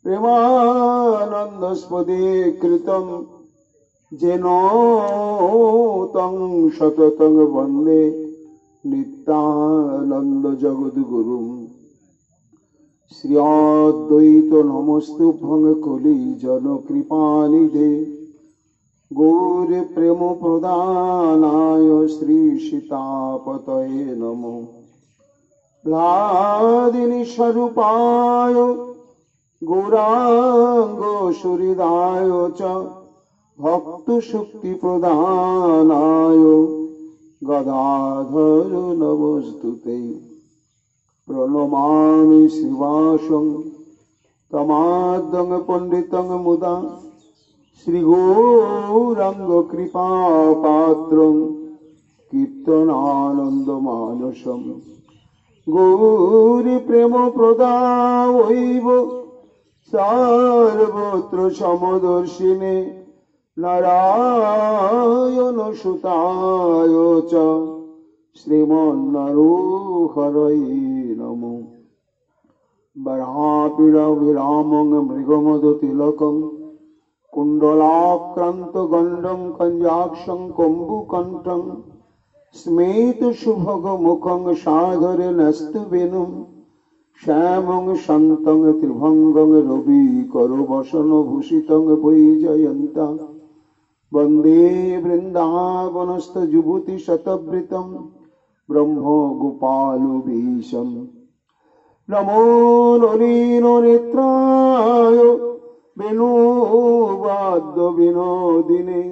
प्रेमानन्दस्पदे कृतं जेन तं सततं वन्दे नित्यानन्द जगद्गुरुं श्री अद्वैत नमस्तुभ्यं कलि जन कृपानिधे गौर प्रेम प्रदानाय श्री सीतापतये नमो लादिनी स्वरूपाय गौरांग सुहृदाय च भक्त शक्ति प्रदानाय गदाधर नमस्तुते प्रणमामि शिवासं तमाद्यं पंडितं मुदा श्री गौरांग कृपा पात्रं कीर्तनानंद मानसं गौरी प्रेम प्रदावैव सर्वत्र समदर्शिने नारायण सुताय च श्रीमन्नरोहरये नमो बरापिरविरामं मृगमदतिलकं कुण्डलाक्रान्तगण्डं कञ्जाक्षं कम्बुकण्ठं स्मेतसुभगमुखं सादरे नस्तवेनुं श्यामं शान्तं त्रिभंगं रविकरवसनभूषितं वैजयन्तं वन्दे वृन्दावनस्थयुवतिशतवृतं ब्रह्मगोपालवेशं नमो नलिननेत्राय वेणुवाद्यविनोदिने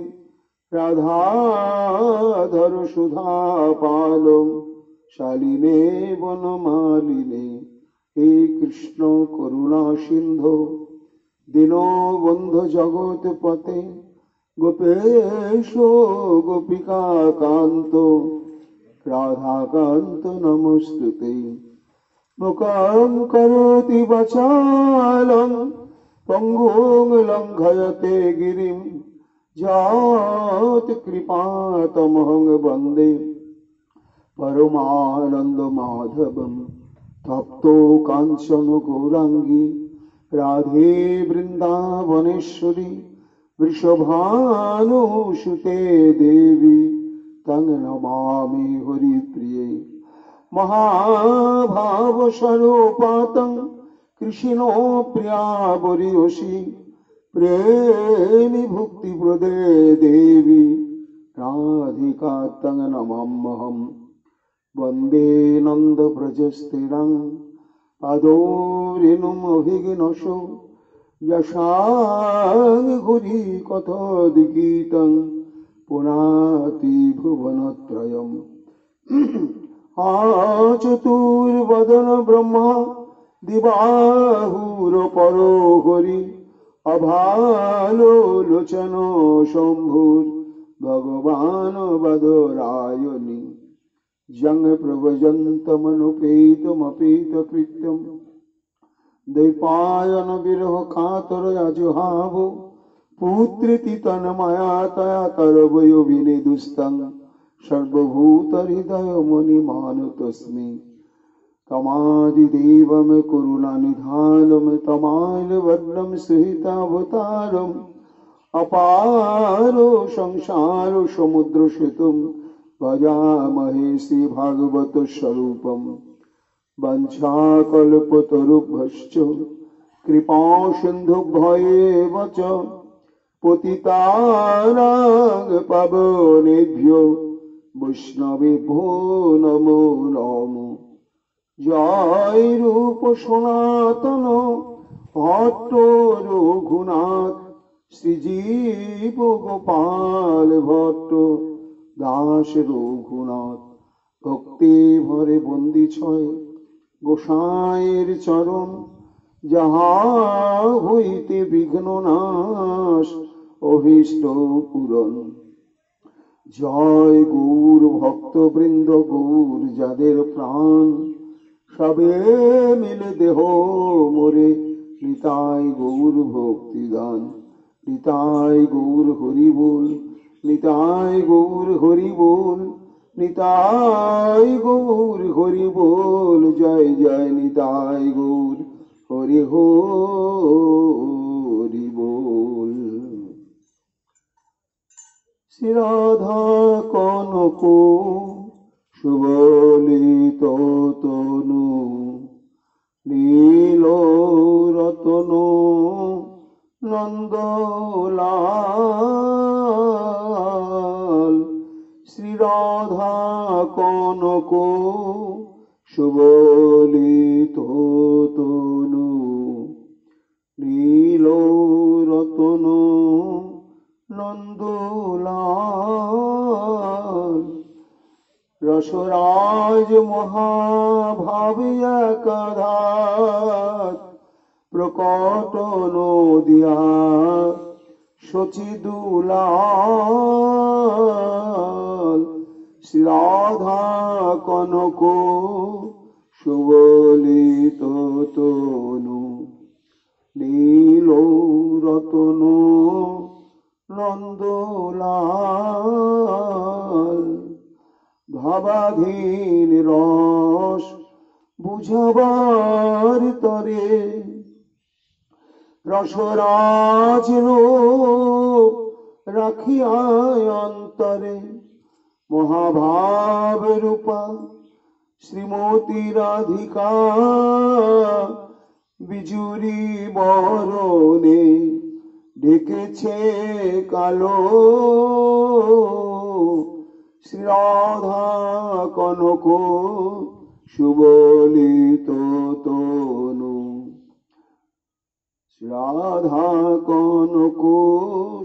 राधाधर सुधापालं शालिने वनमालिने हे कृष्ण करुणा सिंधु दीनबन्धु जगत्पते गोपेश गोपिका कांत राधाकांत नमस्तुते मुखं करोति वाचालं पंगुं लंघयते गिरिं जात कृपातमहं वन्दे परमानंद माधवं तप्तो कांचन गौरांगी राधे वृंदावनेश्वरी वृषभानुसुते देवी तं नमामि हरिप्रिये महाभावस्वरूपातं कृष्णो प्रियावरियोषि प्रेमी भुक्तिप्रदे देवी राधिका तं नमाम्यहम् वन्दे नन्दव्रजस्थिरं पादोरेणुमभिघ्नसो यशां घुरि कथोद्गीतं पुनाति भुवनत्रयम् चतुर्वदन ब्रह्मा दिबाहुरपरो हरि अभालोलोचन शम्भुर् भगवान् वदरायणि जंग प्रव्रजन्तमनुपेतमपेतकृत्यं द्वैपायन विरह कातर अजुहाव पुत्रिति तन्मया तया तरवयो विनिदुस्तं सर्वभूतहृदय मुनिमानुतस्मि तमादिदेवं करुणानिधानं तमालवदनं सहितावतारम् अपारो संसार समुद्र सेतुं भजामहे श्री भागवत स्वरूपम् वंशाकल्पतरुभ्यश्च कृपा सिन्धुभ्येव च पतितानां पावनेभ्यो वैष्णवेभ्यो नमो नमो जय रूप सनातन भट्ट रघुनाथ श्रीजीव गोपाल भट्ट दास रघुनाथ भक्ति भरे बंदी छय गोसाईर चरण जहाँ हইতে विघ्न नाश अभीष्ट पूरण जय गौर भक्तवृंद गौर जाদের प्राण सबे मिले देह मोरे निताय गौर भक्तिदान निताय गौर हरि बोल निताय गौर हरि बोल निताय गौर हरि बोल जय जय निताय गौर হরি হরি বল। শ্রী রাধা কনক সুবলিত তনু নীল রতন নন্দলাল। শ্রী রাধা কনক সুবলিত তনু নীল রতন নন্দলাল। রসরাজ মহাভাবী একাধার প্রকট নদিয়া শচীদুলাল। শ্রী রাধা কনক সুবলিত তনু নীল রতন নন্দলাল। ভাবাধীন রস বুঝাবার তরে রসরাজ রূপ রাখিয়া অন্তরে মহাভাব রূপা শ্রীমতী রাধিকা বিজুরি বরণে ডেকেছে কালো। শ্রী রাধা কনক সুবলিত তনু শ্রী রাধা কনক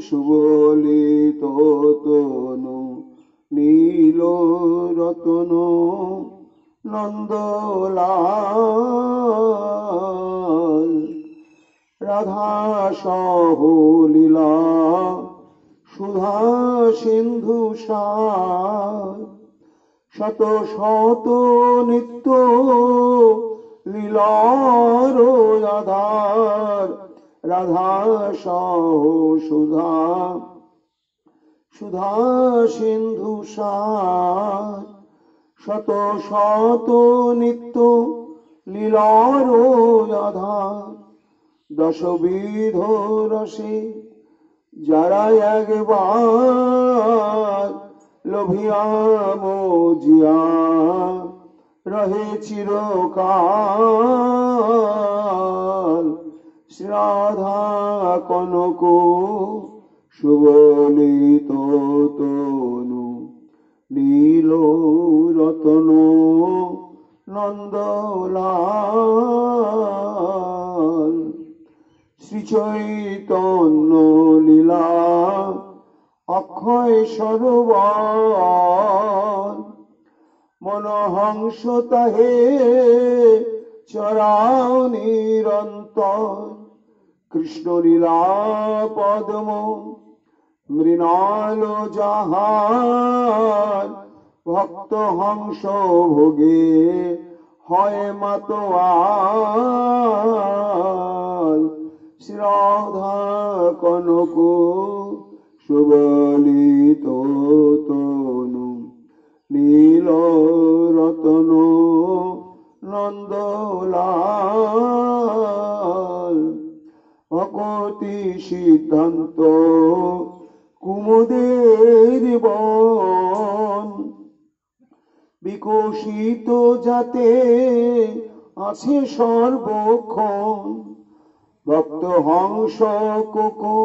সুবলিত তনু নীল রতন নন্দলাল। রাধা সহ লীলা সুধা সিন্ধু সার শত শত নিত্য লীলার আধার। রাধা সহ সুধা সুধা সিন্ধু সার শত শত নিত্য লীলার আধার। দশবিধ রসে যারা একবার লোভিয়া মজিয়া রহে চিরকাল। শ্রী রাধা কনক সুবলিত তনু নীল রতন নন্দলাল। শ্রী চৈতন্য লীলা অক্ষয় সরোবর মনোহংস তাহে চরাও নিরন্তর। কৃষ্ণ লীলা পদ্ম মৃণাল যাহার ভক্ত হংস ভোগে হয় মাতোয়াল। শ্রী রাধা কনক সুবলিত তনু নীল রতন নন্দলাল। ভকতি সিদ্ধান্ত কুমুদের বন বিকশিত যাতে আছে সর্বক্ষণ। ভক্ত হংস কোকো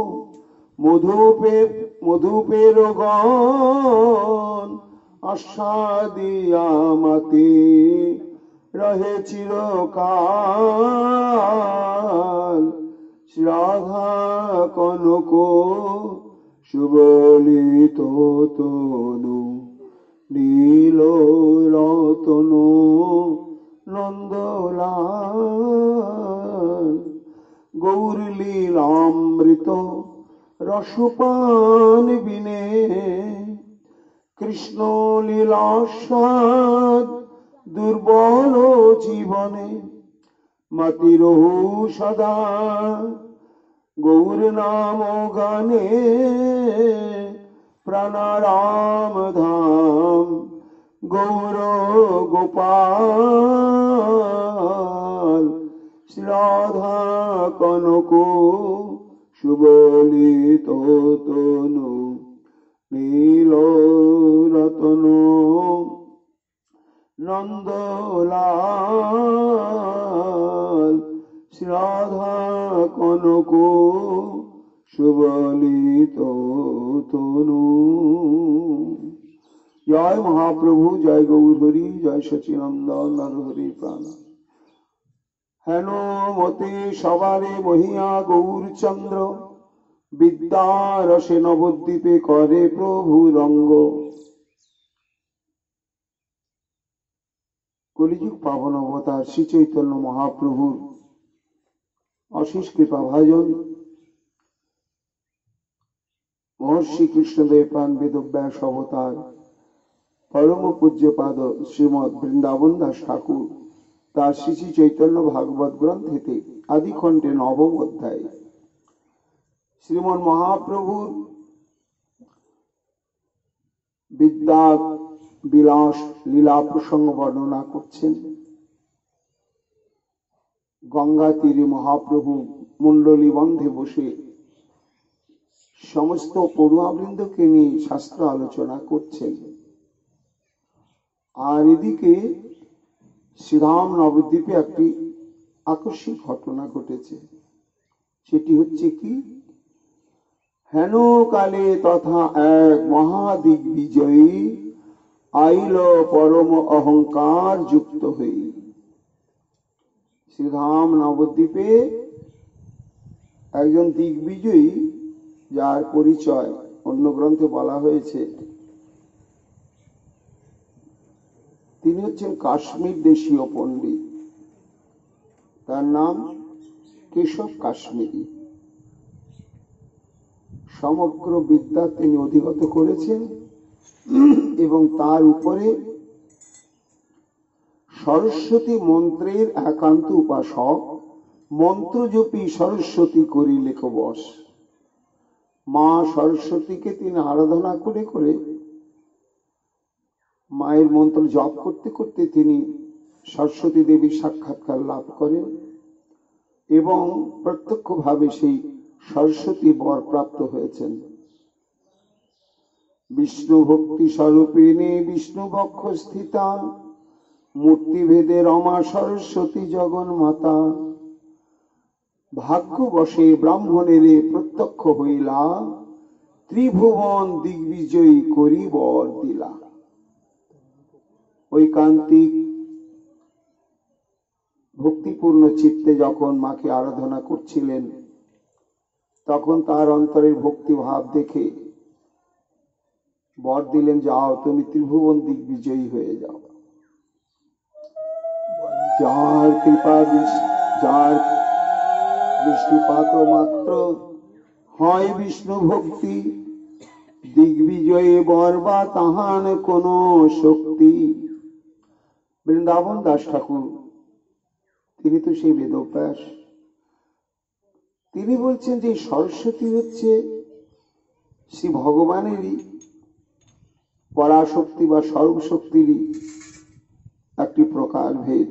মধুপের গণ আস্বাদিয়া মাতি রহে চিরকাল। শ্রী রাধা কনক সুবলিত তনু নীল রতন নন্দলাল। গৌর লীলামৃত রসপান বিনে কৃষ্ণ লীলাস্বাদ দুর্বল জীবনে। মতিরহু সদা গৌর নাম গানে প্রাণারাম ধাম গৌর গোপাল। শ্রীরাধা কনক সুবলিত তনু নীল রতন নন্দলাল শ্রীরাধা কনক সুবলিত তনু। জয় মহাপ্রভু, জয় গৌর হরি, জয় সচিনন্দন নরহরি প্রাণ। হেন মতে সবারে বহিয়া গৌরচন্দ্র বিদ্যারসে নবদ্বীপে করে প্রভু রঙ্গ। কলিযুগ পাবন অবতার শ্রী চৈতন্য মহাপ্রভুর অশেষ কৃপা ভাজন মহর্ষি কৃষ্ণদেব প্রাণ বেদব্যাস অবতার পরম পূজ্যপাদ শ্রীমৎ বৃন্দাবন দাস ঠাকুর তার শ্রী শ্রী চৈতন্য ভাগবত গ্রন্থেতে আদিখণ্ডে নবম অধ্যায় শ্রীমন মহাপ্রভুর বিদ্যা বিলাস লীলা প্রসঙ্গ বর্ণনা করছেন। গঙ্গা তীরে মহাপ্রভু মুন্ডলী বন্ধে বসে সমস্ত পড়ুয়াবৃন্দকে নিয়ে শাস্ত্র আলোচনা করছেন। আর এদিকে শ্রীরাম নবদ্বীপে একটি আকস্মিক ঘটনা ঘটেছে। সেটি হচ্ছে কি, হেন কালে তথা এক মহাদিগ্বিজয়ী আইল পরম অহংকার যুক্ত হই। শ্রীরাম নবদ্বীপে একজন দিগ্বিজয়ী, যার পরিচয় অন্য গ্রন্থে বলা হয়েছে তিনি হচ্ছেন কাশ্মীর দেশীয় পণ্ডিত। তার নাম কেশব কাশ্মীরি। সমগ্র বিদ্যা তিনি অধিগত করেছেন এবং তার উপরে সরস্বতী মন্ত্রের একান্ত উপাসক, মন্ত্রজপী সরস্বতী করিলে বশ। মা সরস্বতীকে তিনি আরাধনা করে করে মায়ের মন্ত্র জপ করতে করতে তিনি সরস্বতী দেবীর সাক্ষাৎকার লাভ করেন এবং প্রত্যক্ষভাবে সেই সরস্বতী বর প্রাপ্ত হয়েছেন। বিষ্ণু ভক্তি স্বরূপিণী বিষ্ণু বক্ষ স্থিতা মূর্তিভেদে রমা সরস্বতী জগন্মাতা। ভাগ্যবশে ব্রাহ্মণের প্রত্যক্ষ হইলা ত্রিভুবন দিগ্বিজয়ী করি বর দিলা। ঐকান্তিক ভক্তিপূর্ণ চিত্তে যখন মাকে আরাধনা করছিলেন তখন তার অন্তরের ভক্তিভাব দেখে বর দিলেন, যাও তুমি ত্রিভুবন দিগ্বিজয়ী হয়ে যাও। যার কৃপা যার দৃষ্টিপাত মাত্র হয় বিষ্ণু ভক্তি, দিগ্বিজয়ী বরবা তাহান কোন শক্তি। বৃন্দাবন দাস ঠাকুর তিনি তো সেই বেদব্যাস, তিনি বলছেন যে সরস্বতী হচ্ছে শ্রী ভগবানেরই পরাশক্তি বা সর্বশক্তিরই একটি প্রকার ভেদ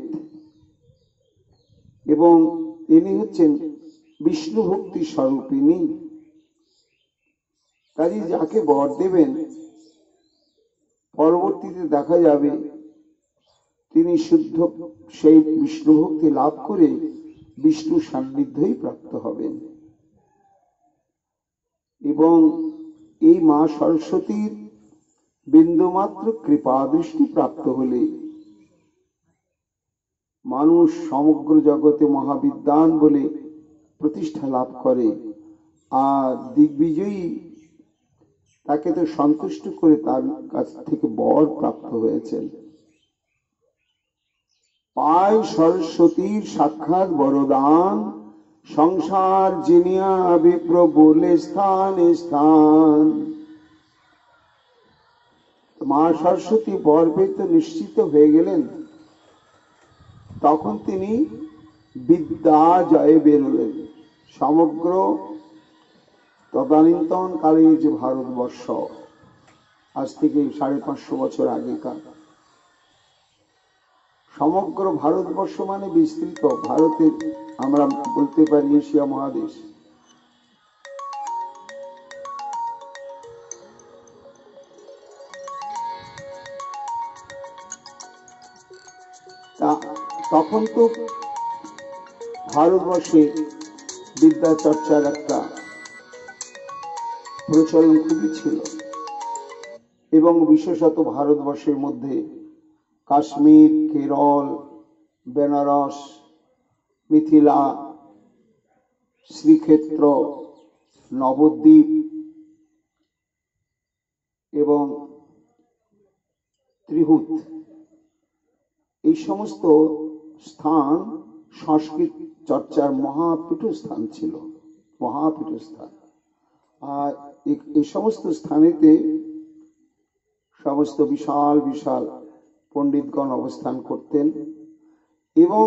এবং তিনি হচ্ছেন বিষ্ণু ভক্তি স্বরূপিণী। কাজে যাকে বর দেবেন পরবর্তীতে দেখা যাবে তিনি শুদ্ধ সেই বিষ্ণু ভক্তি লাভ করে বিষ্ণু সান্নিধ্যই প্রাপ্ত হবেন। এবং এই মা সরস্বতীর বিন্দুমাত্র কৃপা দৃষ্টি প্রাপ্ত হলে মানুষ সমগ্র জগতে মহাবিদ্বান বলে প্রতিষ্ঠা লাভ করে। আর দিগ্বিজয়ী তাকে তো সন্তুষ্ট করে তার কাছ থেকে বর প্রাপ্ত হয়েছেন। পায় সরস্বতীর সাক্ষাৎ বরদান, সংসার জিনিয়া বিপ্র বলে স্থান স্থান। মা সরস্বতী বর পেতে নিশ্চিত হয়ে গেলেন। তখন তিনি বিদ্যা জয়ে বেরোলেন। সমগ্র তদানীন্তন কালে যে ভারতবর্ষ, আজ থেকে 550 বছর আগেকার, সমগ্র ভারতবর্ষ মানে বিস্তৃত ভারতের, আমরা বলতে পারি এশিয়া মহাদেশ। তখন তো ভারতবর্ষে বিদ্যা চর্চার একটা প্রচলন খুবই ছিল, এবং বিশেষত ভারতবর্ষের মধ্যে কাশ্মীর, কেরল, বেনারস, মিথিলা, শ্রীক্ষেত্র, নবদ্বীপ এবং ত্রিহুত, এই সমস্ত স্থান সংস্কৃত চর্চার মহাপীঠস্থান ছিল, মহাপীঠস্থান। আর এই সমস্ত স্থানেতে সমস্ত বিশাল বিশাল পণ্ডিতগণ অবস্থান করতেন, এবং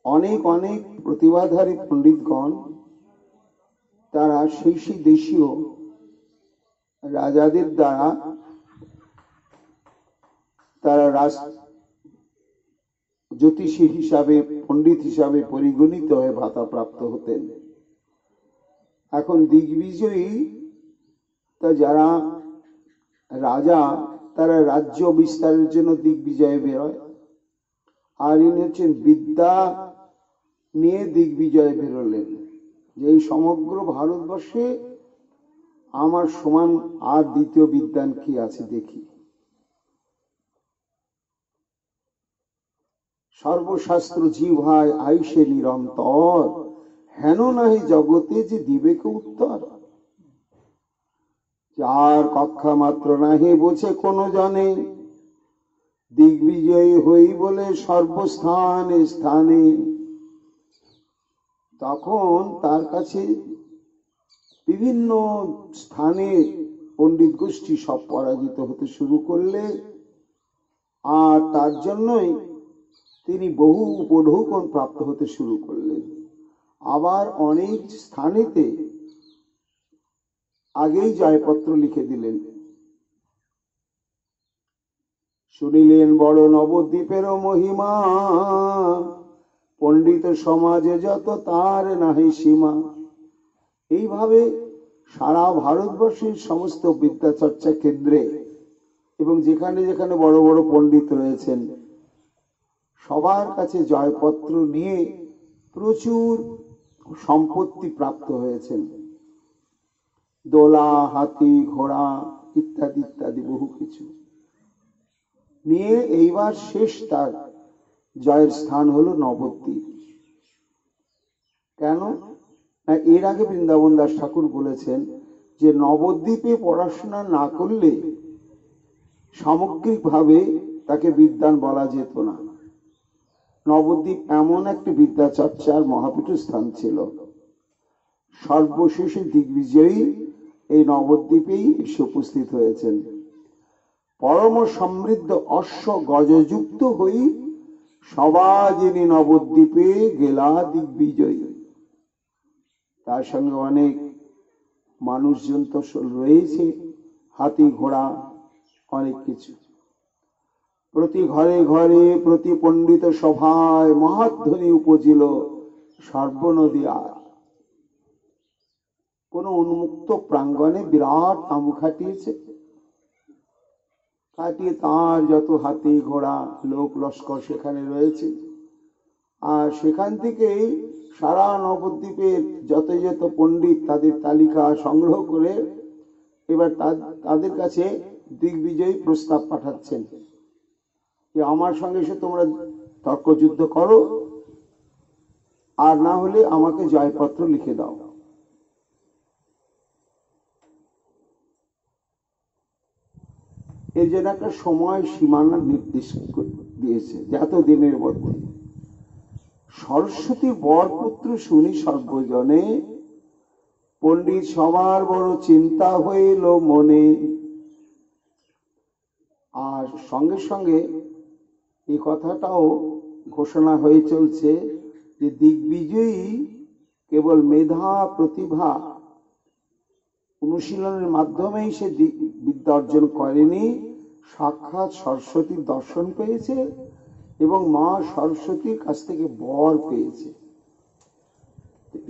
অনেক অনেক প্রতিভাধারী পণ্ডিতগণ তারা সেই দেশীয় রাজাদের দ্বারা তারা জ্যোতিষী হিসাবে, পণ্ডিত হিসাবে পরিগণিত হয়ে ভাতাপ্রাপ্ত হতেন। এখন দিগ্বিজয়ী তা যারা রাজা, তারা রাজ্য বিস্তারের জন্য দিগ্বিজয়ে বেরোয়, আর ইনি হচ্ছেন বিদ্যা নিয়ে দিগ্বিজয়ে বেরোলেন, যে এই সমগ্র ভারতবর্ষে আমার সমান আর দ্বিতীয় বিদ্বান কি আছে দেখি। সর্বশাস্ত্র জিহ্বায় আইসে নিরন্তর, হেন নাহি জগতে যে দিবেকে উত্তর। যার কক্ষা মাত্র নাহি বোঝে কোন জনে, দিগ্বিজয়ী হই বলে সর্বস্থানে স্থানে। তখন তার কাছে বিভিন্ন স্থানে পণ্ডিত গোষ্ঠী সব পরাজিত হতে শুরু করলে, আর তার জন্যই তিনি বহু উপঢৌকন প্রাপ্ত হতে শুরু করলেন। আবার অনেক স্থানেতে আগেই জয়পত্র লিখে দিলেন। শুনিলেন বড় নবদ্বীপেরও মহিমা, পণ্ডিত সমাজে যত তার নাহি সীমা। এইভাবে সারা ভারতবর্ষের সমস্ত বিদ্যা চর্চা কেন্দ্রে এবং যেখানে যেখানে বড় বড় পণ্ডিত রয়েছেন সবার কাছে জয়পত্র নিয়ে প্রচুর সম্পত্তি প্রাপ্ত হয়েছেন, দোলা, হাতি, ঘোড়া ইত্যাদি ইত্যাদি বহু কিছু নিয়ে এইবার শেষ তার জয়ের স্থান হলো নবদ্বীপ। কেন না, এর আগে বৃন্দাবন দাস ঠাকুর বলেছেন যে নবদ্বীপে পড়াশোনা না করলে সামগ্রিকভাবে তাকে বিদ্বান বলা যেত না। নবদ্বীপ এমন একটি বিদ্যা চর্চার মহাপীঠ স্থান ছিল। সর্বশেষে দিগ্বিজয়ী এই নবদ্বীপেই এসে উপস্থিত হয়েছেন। পরম সমৃদ্ধ অশ্ব গজযুক্ত হই, সবা যিনি নবদ্বীপে গেলা দিগ্বিজয়ী। তার সঙ্গে অনেক মানুষজন তো রয়েছে, হাতি, ঘোড়া, অনেক কিছু। প্রতি ঘরে ঘরে, প্রতি পণ্ডিত সভায় মহাধ্বনি উপজিল সর্বনদী। আর কোন উন্মুক্ত প্রাঙ্গণে বিরাট তাঁবু খাটিয়েছে, কাটিয়ে তার যত হাতি, ঘোড়া, লোক লস্কর সেখানে রয়েছে, আর সেখান থেকেই সারা নবদ্বীপের যত যত পণ্ডিত তাদের তালিকা সংগ্রহ করে এবার তাদের কাছে দিগ্বিজয়ী প্রস্তাব পাঠাচ্ছেন যে আমার সঙ্গে এসে তোমরা তর্কযুদ্ধ করো, আর না হলে আমাকে জয়পত্র লিখে দাও। এই জন্য একটা সময় সীমানা নির্দেশ দিয়েছে যে এত দিনের মধ্যে। সরস্বতী বরপুত্র শুনি সর্বজনে, পণ্ডিত সবার বড় চিন্তা হইল মনে। আর সঙ্গে সঙ্গে এই কথাটাও ঘোষণা হয়ে চলছে যে দিগ্বিজয়ী কেবল মেধা, প্রতিভা অনুশীলনের মাধ্যমেই সে বিদ্যা অর্জন করেনি, সাক্ষাৎ সরস্বতীর দর্শন পেয়েছে এবং মা সরস্বতীর কাছ থেকে বর পেয়েছে।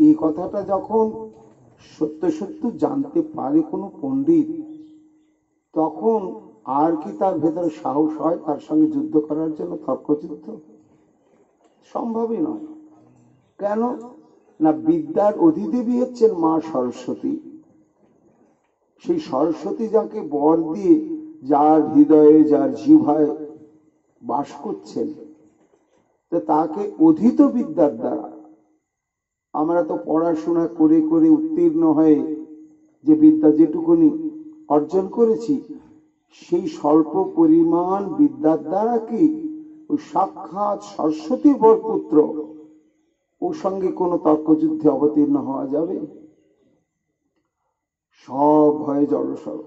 এই কথাটা যখন সত্য সত্য জানতে পারে কোনো পণ্ডিত, তখন আর কি তার ভেতরে সাহস হয় তার সঙ্গে যুদ্ধ করার জন্য? তর্কযুদ্ধ সম্ভবই নয়। কেন না, বিদ্যার অধিদেবী হচ্ছেন মা সরস্বতী। সেই সরস্বতী যাকে বর দিয়ে যার হৃদয়ে যার জিহ্বায় বাস করছেন, তাকে অধীত বিদ্যার দ্বারা, আমরা তো পড়াশোনা করে করে উত্তীর্ণ হয়ে যে বিদ্যা যেটুকুনি অর্জন করেছি, সেই স্বল্প পরিমাণ বিদ্যার দ্বারা কি ওই সাক্ষাৎ সরস্বতীর বরপুত্র ওর সঙ্গে কোনো তর্কযুদ্ধে অবতীর্ণ হওয়া যাবে? সব ভয়ে জড়সড়।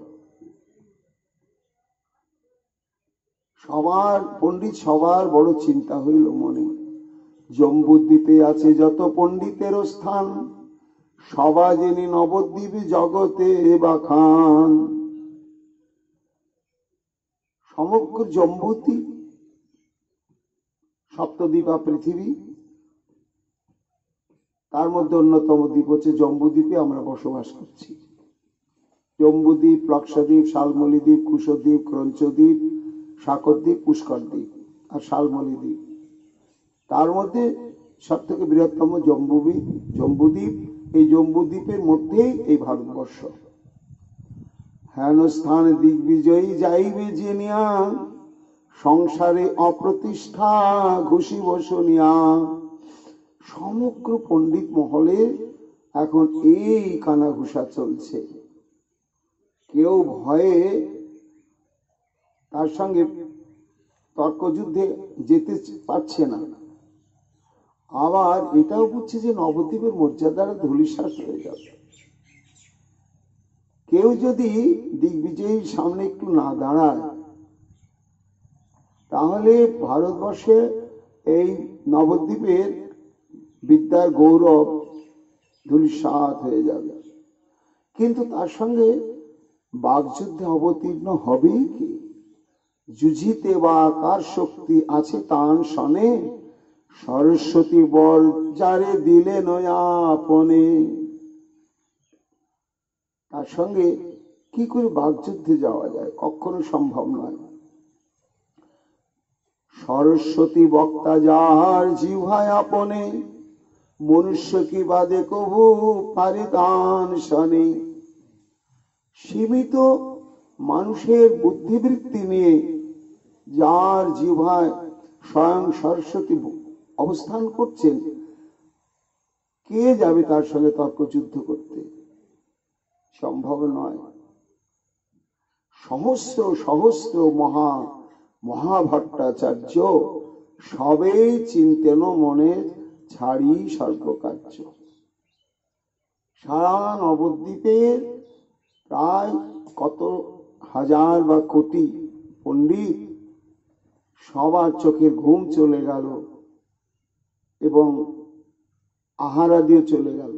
সবার পণ্ডিত সবার বড় চিন্তা হইল মনে, জম্বুদ্বীপে আছে যত পণ্ডিতের স্থান, সবা জেনে নবদ্বীপে জগতে বাখান। সমগ্র জম্বুদ্বীপ, সপ্তদ্বীপা পৃথিবী, তার মধ্যে অন্যতম দ্বীপ হচ্ছে জম্বুদ্বীপে আমরা বসবাস করছি। জম্বুদ্বীপ, প্লক্ষদ্বীপ, শালমলী দ্বীপ, কুশদ্বীপ, ক্রঞ্চদ্বীপ, শাকরদ্বীপ, পুষ্করদ্বীপ আর শালমলী দ্বীপ। তার মধ্যে সব থেকে বৃহত্তম জম্বুদ্বীপ। এই জম্বুদ্বীপের মধ্যেই এই ভারতবর্ষ। হেন স্থান দিগ্বিজয়ী যাইবে জেনিয়া, সংসারে অপ্রতিষ্ঠা ঘুষিব শুনিয়া। সমগ্র পণ্ডিত মহলে এখন এই কানাঘুষা চলছে। কেউ ভয়ে তার সঙ্গে তর্কযুদ্ধে যেতে পারছে না। আবার এটাও বুঝছে যে নবদ্বীপের মর্যাদাটা ধূলিসাৎ হয়ে যাবে। কেউ যদি দিগ্বিজয়ীর সামনে একটু না দাঁড়ায়, তাহলে ভারতবর্ষে এই নবদ্বীপের বিদ্যার গৌরব ধূলিসাৎ হয়ে যাবে। কিন্তু তার সঙ্গে বাকযুদ্ধে অবতীর্ণ হবেই কি? যুঝিতে বা কার শক্তি আছে তান শনে, সরস্বতী বর যারে দিলে নয়াপনে। তার সঙ্গে কি করে বাকযুদ্ধে যাওয়া যায়? কখনো সম্ভব নয়। সরস্বতী বক্তা যার জিহ্বায় আপনে, মনুষ্য কি বাদে কভু পারে দান শনে। সীমিত মানুষের বুদ্ধিবৃত্তি নিয়ে যার জিহ্বায় স্বয়ং সরস্বতী অবস্থান করছেন, কে যাবে তার সঙ্গে তর্কযুদ্ধ করতে? সম্ভব নয়। সহস্র সহস্র মহাভট্টাচার্য সবেই চিন্তেন মনে, ছাড়ি সর্বকার্য। সারা নবদ্বীপের প্রায় কত হাজার বা কোটি পণ্ডিত, সবার চোখের ঘুম চলে গেল এবং আহারাদিও চলে গেল।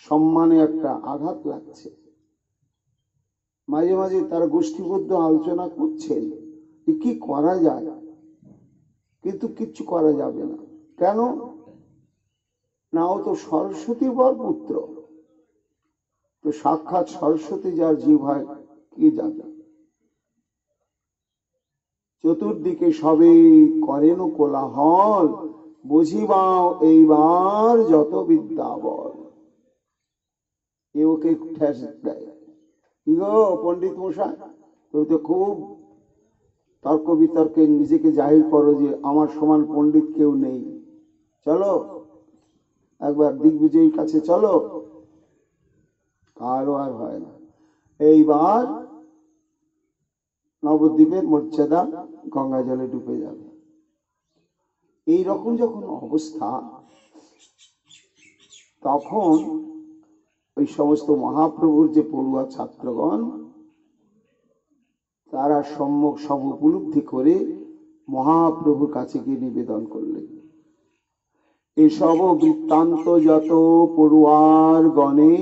সম্মানে একটা আঘাত লাগছে। মাঝে মাঝে তারা গোষ্ঠীবদ্ধ আলোচনা করছেন কি করা যায়, কিন্তু কিচ্ছু করা যাবে না। কেন না, ও তো সরস্বতীর বরপুত্র। তো সাক্ষাৎ সরস্বতী যার জিহ্বায়, কি যাবে? চতুর্দিকে সবে করেন কোলাহল, বুঝিবাও এইবার যত বিদ্যা বল। এ ওকে ঠেস দেয়, কি গো পণ্ডিত মশাই, তুমি তো খুব তর্ক বিতর্কে নিজেকে জাহির করো যে আমার সমান পণ্ডিত কেউ নেই, চলো একবার দিগ্বিজয়ীর কাছে চলো। কারো আর হয় না। এইবার নবদ্বীপের মর্যাদা গঙ্গা জলে ডুবে যাবে। এইরকম যখন অবস্থা, তখন ওই সমস্ত মহাপ্রভুর যে পড়ুয়া ছাত্রগণ, তারা সম্যক সব উপলব্ধি করে মহাপ্রভুর কাছে গিয়ে নিবেদন করলেন। এসব বৃত্তান্ত যত পড়ুয়ার গণে,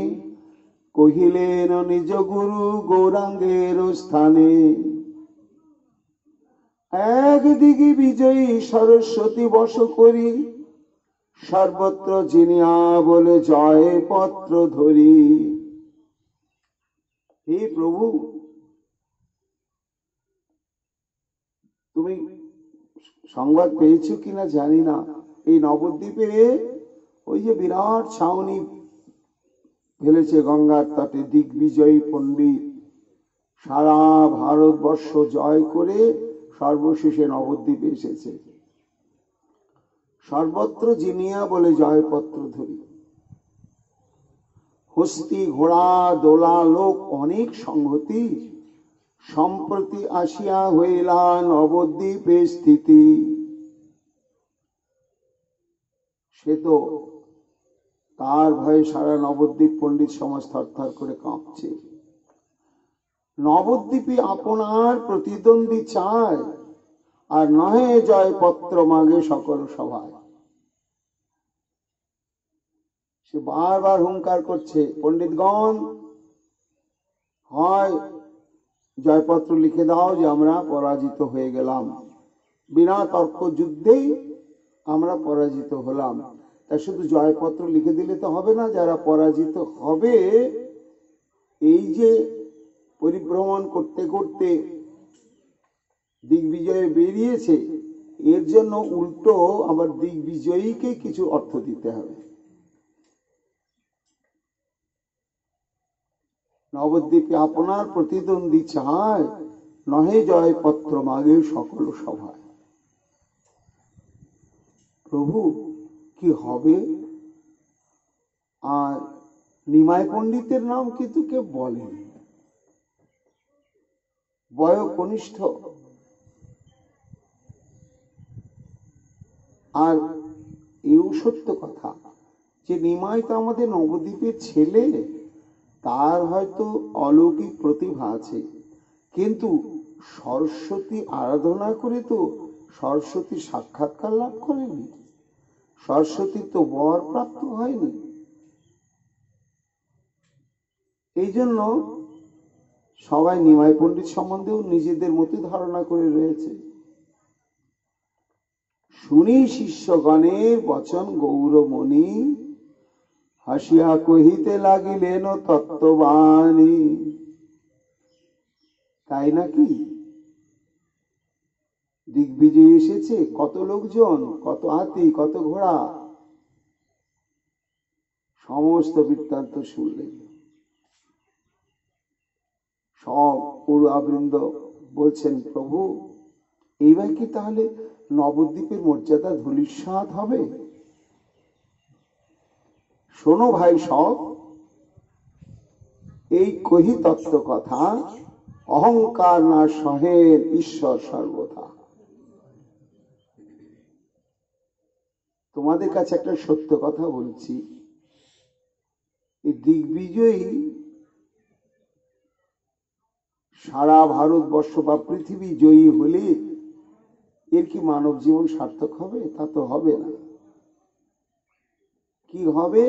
কহিলেন নিজ গুরু গৌরাঙ্গের স্থানে। একদিকে বিজয়ী সরস্বতী বশ করি, সর্বত্র জিনিয়া বলে জয় পত্র ধরি। হে প্রভু, তুমি সংবাদ পেয়েছো কিনা জানি না, এই নবদ্বীপে ওই যে বিরাট ছাউনি ফেলেছে গঙ্গার তটে, দিগ্বিজয়ী পণ্ডিত সারা ভারতবর্ষ জয় করে সর্বশেষে নবদ্বীপে এসেছে। সর্বত্র জিনিয়া বলে জয়পত্র ধরি। হস্তি ঘোড়া দোলা লোক অনেক সংহতি, সম্প্রতি আসিয়া হইলা নবদ্বীপে স্থিতি। সে তো তার ভয়ে সারা নবদ্বীপ পণ্ডিত সমাজ থরথর করে কাঁপছে। নবদ্বীপে আপনার প্রতিদ্বন্দ্বী চায়, আর নহে জয়পত্র মাগে সকল সভায়। সে বারবার হুঙ্কার করছে, পণ্ডিতগণ হয় জয়পত্র লিখে দাও যে আমরা পরাজিত হয়ে গেলাম, বিনা তর্ক যুদ্ধেই আমরা পরাজিত হলাম। তা শুধু জয়পত্র লিখে দিলে তো হবে না, যারা পরাজিত হবে এই যে পরিভ্রমণ করতে করতে দিগ্বিজয়ে বেরিয়েছে, এর জন্য উল্টো আবার দিগ্বিজয়ীকে কিছু অর্থ দিতে হবে। নবদ্বীপে আপনার প্রতিদ্বন্দ্বী চায়, নহে জয়পত্র মাগে সকল সভায়। প্রভু কি হবে? আর নিমাই পণ্ডিতের নাম কিন্তু কেউ বলেন, বয়োকনিষ্ঠ, আর এও সত্য কথা যে নিমাই তো আমাদের নবদ্বীপের ছেলে, তার হয়তো অলৌকিক প্রতিভা আছে, কিন্তু সরস্বতী আরাধনা করে তো সরস্বতী সাক্ষাৎকার লাভ করেনি, সরস্বতী তো বর প্রাপ্ত হয়নি। এই জন্য সবাই নিমাই পণ্ডিত সম্বন্ধেও নিজেদের মতো ধারণা করে রয়েছে। শুনি শিষ্যগণের বচন গৌরমণি, হাসিয়া কহিতে লাগিলেন তত্ত্ববাণী। তাই নাকি? দিগ্বিজয় এসেছে, কত লোকজন, কত হাতি, কত ঘোড়া, সমস্ত বৃত্তান্ত শুনলেন। সব পড়ুয়াবৃন্দ বলছেন, প্রভু এইবার কি তাহলে নবদ্বীপের মর্যাদা ধূলিসাৎ হবে? শোনো ভাই সব, এই কহি তত্ত্ব কথা, অহংকার না সহেন ঈশ্বর সর্বথা। তোমাদের কাছে একটা সত্য কথা বলছি, এই দিগ্বিজয়ী সারা ভারতবর্ষ বা পৃথিবী জয়ী হলে এর কি মানব জীবন সার্থক হবে? তা তো হবে না। কি হবে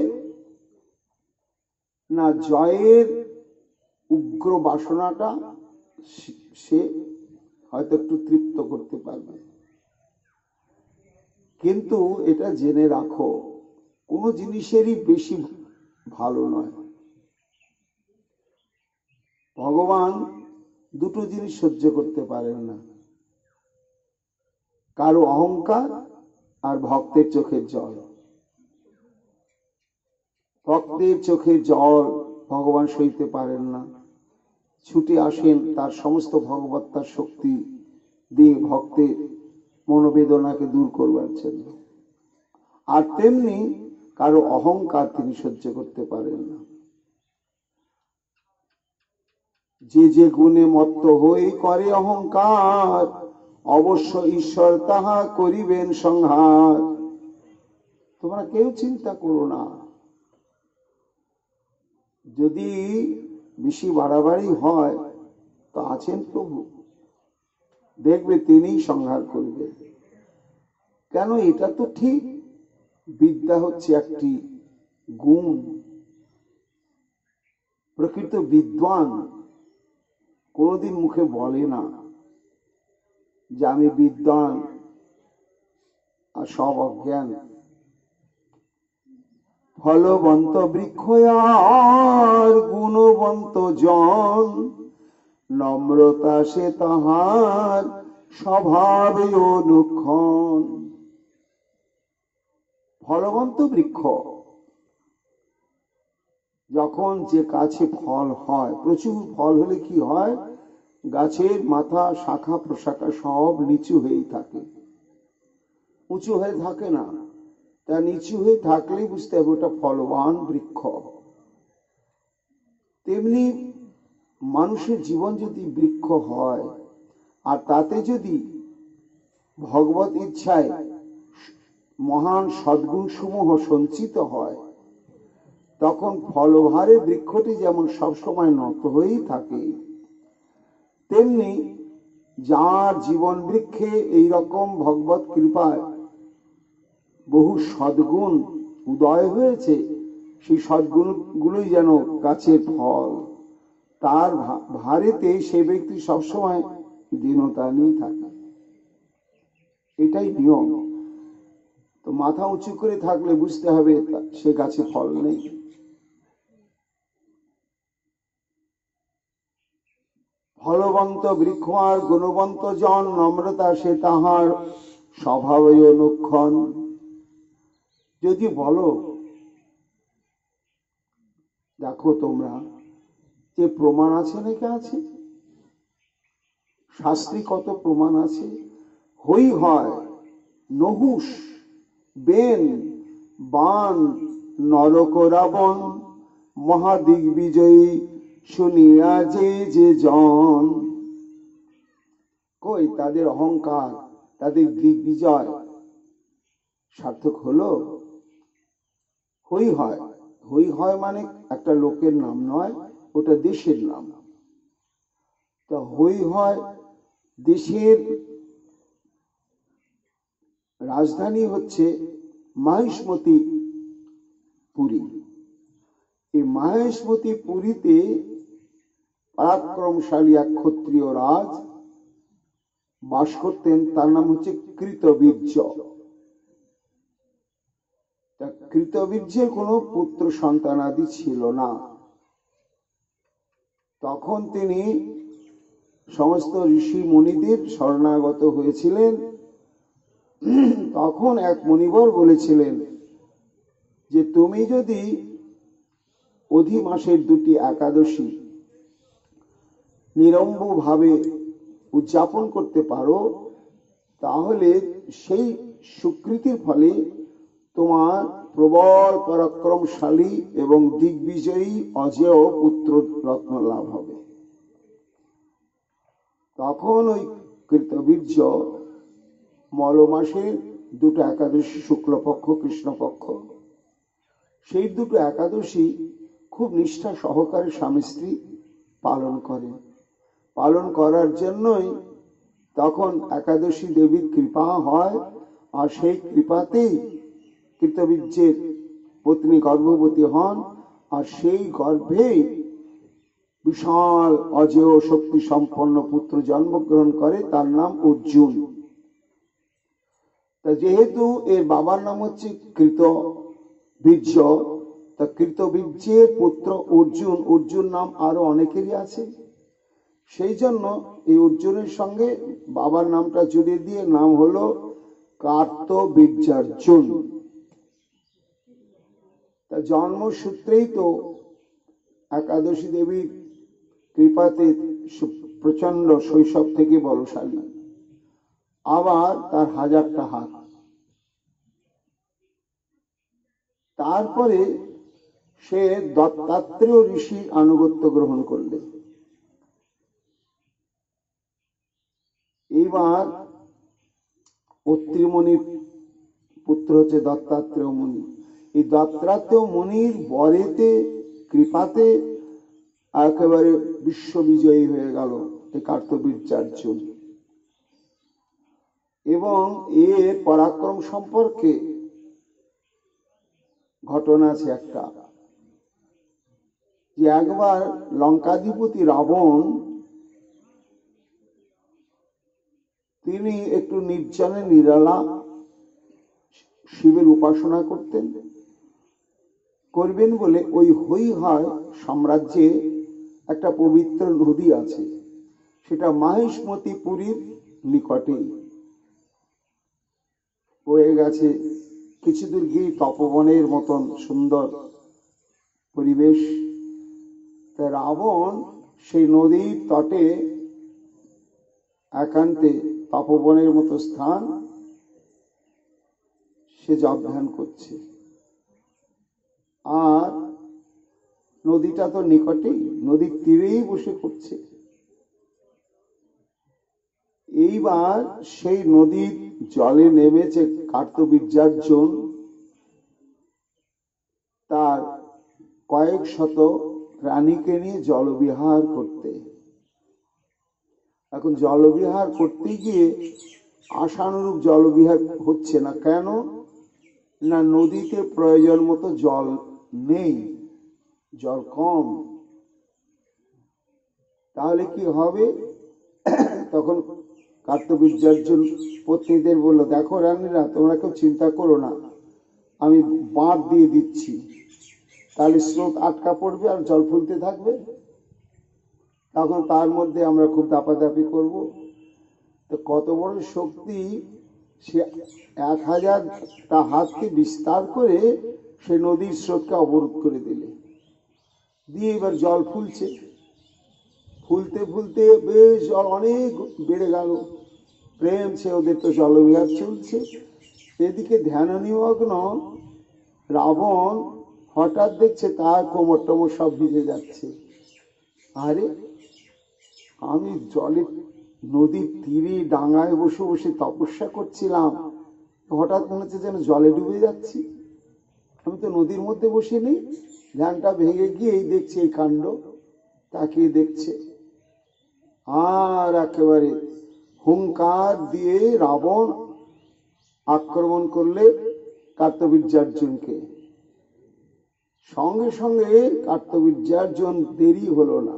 না, জয়ের উগ্র বাসনাটা সে হয়তো একটু তৃপ্ত করতে পারবে, কিন্তু এটা জেনে রাখো কোনো জিনিসেরই বেশি ভালো নয়। ভগবান দুটো জিনিস সহ্য করতে পারেন না, কারো অহংকার আর ভক্তের চোখের জল। ভক্তের চোখের জল ভগবান সইতে পারেন না, ছুটে আসেন তার সমস্ত ভগবত্তার শক্তি দিয়ে ভক্তের মনোবেদনাকে দূর করবার জন্য। আর তেমনি কারো অহংকার তিনি সহ্য করতে পারেন না। যে যে গুণে মত্ত হয়ে করে অহংকার, অবশ্য ঈশ্বর তাহা করিবেন সংহার। তোমরা কেউ চিন্তা করো না, যদি বেশি বাড়াবাড়ি হয় তো আছেন প্রভু, দেখবে তিনিই সংহার করবেন। কেন? এটা তো ঠিক, বিদ্যা হচ্ছে একটি গুণ। প্রকৃত বিদ্বান কোনদিন মুখে বলে না, যে আমি বিদ্বান আর সব অজ্ঞান। ফলবন্ত বৃক্ষ আর গুণবন্ত জন, নম্রতা সে তাহার স্বভাবে অনুক্ষণ। ফলবন্ত বৃক্ষ, যখন যে গাছে ফল হয়, প্রচুর ফল হলে কি হয়, গাছের মাথা শাখা প্রশাখা সব নিচু হয়েই থাকে, উঁচু হয়ে থাকে না। তা নিচু হয়ে থাকলেই বুঝতে হবে ওটা ফলবান বৃক্ষ। তেমনি মানুষের জীবন যদি বৃক্ষ হয়, আর তাতে যদি ভগবত ইচ্ছায় মহান সদ্গুণ সমূহ সঞ্চিত হয়, তখন ফলভারে বৃক্ষটি যেমন সবসময় নত হয়েই থাকে, তেমনি যার জীবন বৃক্ষে এইরকম ভগবত কৃপায় বহু সদ্গুণ উদয় হয়েছে, সেই সদ্গুণ গুলোই যেন গাছের ফল, তার ভারেতে সে ব্যক্তি সবসময় দীনতা নিয়ে থাকে। এটাই নিয়ম। তো মাথা উঁচু করে থাকলে বুঝতে হবে সে গাছে ফল নেই। ফলবন্ত বৃক্ষ আর গুণবন্ত জন, নম্রতা সে তাহার স্বভাবে অনুক্ষণ। যদি বলো, দেখো তোমরা যে প্রমাণ আছে নাকি আছে, শাস্ত্রী কত প্রমাণ আছে। হই হয়, নহুষ, বেন, বান, নরক রাবণ, মহাদিগ্বিজয়ী শুনিয়া যে যে জন। কই তাদের অহংকার, তাদের দিগ্বিজয় সার্থক হলো? হই হয়, হই হয় মানে একটা লোকের নাম নয়, ওটা দেশের নাম। তা হই হয় দেশের রাজধানী হচ্ছে মহিষ্মতি পুরী। এই মহেশমতি পুরীতে পরাক্রমশালী এক ক্ষত্রিয় রাজ বাস করতেন, তার নাম হচ্ছে কৃতবীর্য। কৃতবীর্যের কোনো পুত্র সন্তানাদি ছিল না। তখন তিনি সমস্ত ঋষি মুনিদের শরণাগত হয়েছিলেন। তখন এক মুনিবর বলেছিলেন যে তুমি যদি অধি মাসের 2টি একাদশী নিরম্ব ভাবে উদযাপন করতে পারো, তাহলে সেই সুকৃতির ফলে তোমার প্রবল পরাক্রমশালী এবং দিগ্বিজয়ী অজেয় পুত্র রত্ন লাভ হবে। তখন ওই কৃতবীর্য মল মাসের 2টো একাদশী, শুক্লপক্ষ কৃষ্ণপক্ষ, সেই 2টো একাদশী খুব নিষ্ঠা সহকারে স্বামী স্ত্রী পালন করে। পালন করার জন্যই তখন একাদশী দেবীর কৃপা হয়, আর সেই কৃপাতেই কৃতবীর্যের পত্নী গর্ভবতী হন, আর সেই গর্ভেই বিশাল অজেয় শক্তি সম্পন্ন পুত্র জন্মগ্রহণ করে, তার নাম অর্জুন। তা যেহেতু এর বাবার নাম হচ্ছে কৃতবীর্য, তা কৃতবীর্যের পুত্র অর্জুন, অর্জুন নাম আরো অনেকেরই আছে, সেই জন্য এই অর্জুনের সঙ্গে বাবার নামটা জুড়ে দিয়ে নাম হলো কার্তবীর্যার্জুন। তা জন্মসূত্রেই তো একাদশী দেবীর কৃপাতে প্রচন্ড শৈশব থেকে বলশালী, আবার তার 1000টা হাত। তারপরে সে দত্তাত্রেয় ঋষির আনুগত্য গ্রহণ করলে। এইবার অত্রিমণির পুত্র হচ্ছে দত্তাত্রেয় মুনি। এই দত্তাত্রেয় মুনির বরেতে কৃপাতে একেবারে বিশ্ববিজয়ী হয়ে গেল এই কার্তবীর্যার্জুন। এবং এর পরাক্রম সম্পর্কে ঘটনা আছে একটা, যে একবার লঙ্কাধিপতি রাবণ তিনি একটু নির্জনে নিরালা শিবের উপাসনা করবেন বলে ওই হৈহয় সাম্রাজ্যে একটা পবিত্র নদী আছে, সেটা মাহেশমতি পুরীর নিকটেই বয়ে গেছে। কিছু দূর গিয়ে তপবনের মতন সুন্দর পরিবেশ। তা রাবণ সেই নদীর তটে একান্তে তপবনের মতো স্থান সে জপ ধ্যান করছে। আর নদীটা তো নিকটেই, নদীর তীরেই বসে করছে। এইবার সেই নদীর জলে নেমেছে কার্তবীর্যার্জুন তার কয়েক শত রানীকে নিয়ে জলবিহার করতে। এখন জলবিহার করতে গিয়ে আশানুরূপ জলবিহার হচ্ছে না। কেন না, নদীতে প্রয়োজন মতো জল নেই, জল কম। তাহলে কি হবে? তখন কার্তবীর্যার্জুন পত্নীদের বলল, দেখো রানীরা, তোমরা কেউ চিন্তা করো না, আমি বাঁধ দিয়ে দিচ্ছি, তাহলে স্রোত আটকা পড়বে আর জল ফুলতে থাকবে। তখন তার মধ্যে আমরা খুব দাপাদাপি করব। তো কত বড় শক্তি! সে 1000টা হাতকে বিস্তার করে সে নদীর স্রোতকে অবরোধ করে দিলে, দিয়ে এবার জল ফুলছে। ফুলতে ফুলতে বেশ জল অনেক বেড়ে গেল। প্রেম সে ওদের তো জলবিহার চলছে। এদিকে ধ্যান নিমগ্ন রাবণ হঠাৎ দেখছে তার কোমর টোমর সব ভিজে যাচ্ছে। আরে, আমি জলে নদীর তীরে ডাঙায় বসে বসে তপস্যা করছিলাম, হঠাৎ মনে হচ্ছে যেন জলে ডুবে যাচ্ছি। আমি তো নদীর মধ্যে বসে নেই। ধ্যানটা ভেঙে গিয়েই দেখছে এই কাণ্ড, তাকিয়ে দেখছে। আর একেবারে হুঙ্কার দিয়ে রাবণ আক্রমণ করলে কার্তবীর্যার্জুনকে। সঙ্গে সঙ্গে কার্তবীর্যার্জুন দেরি হলো না।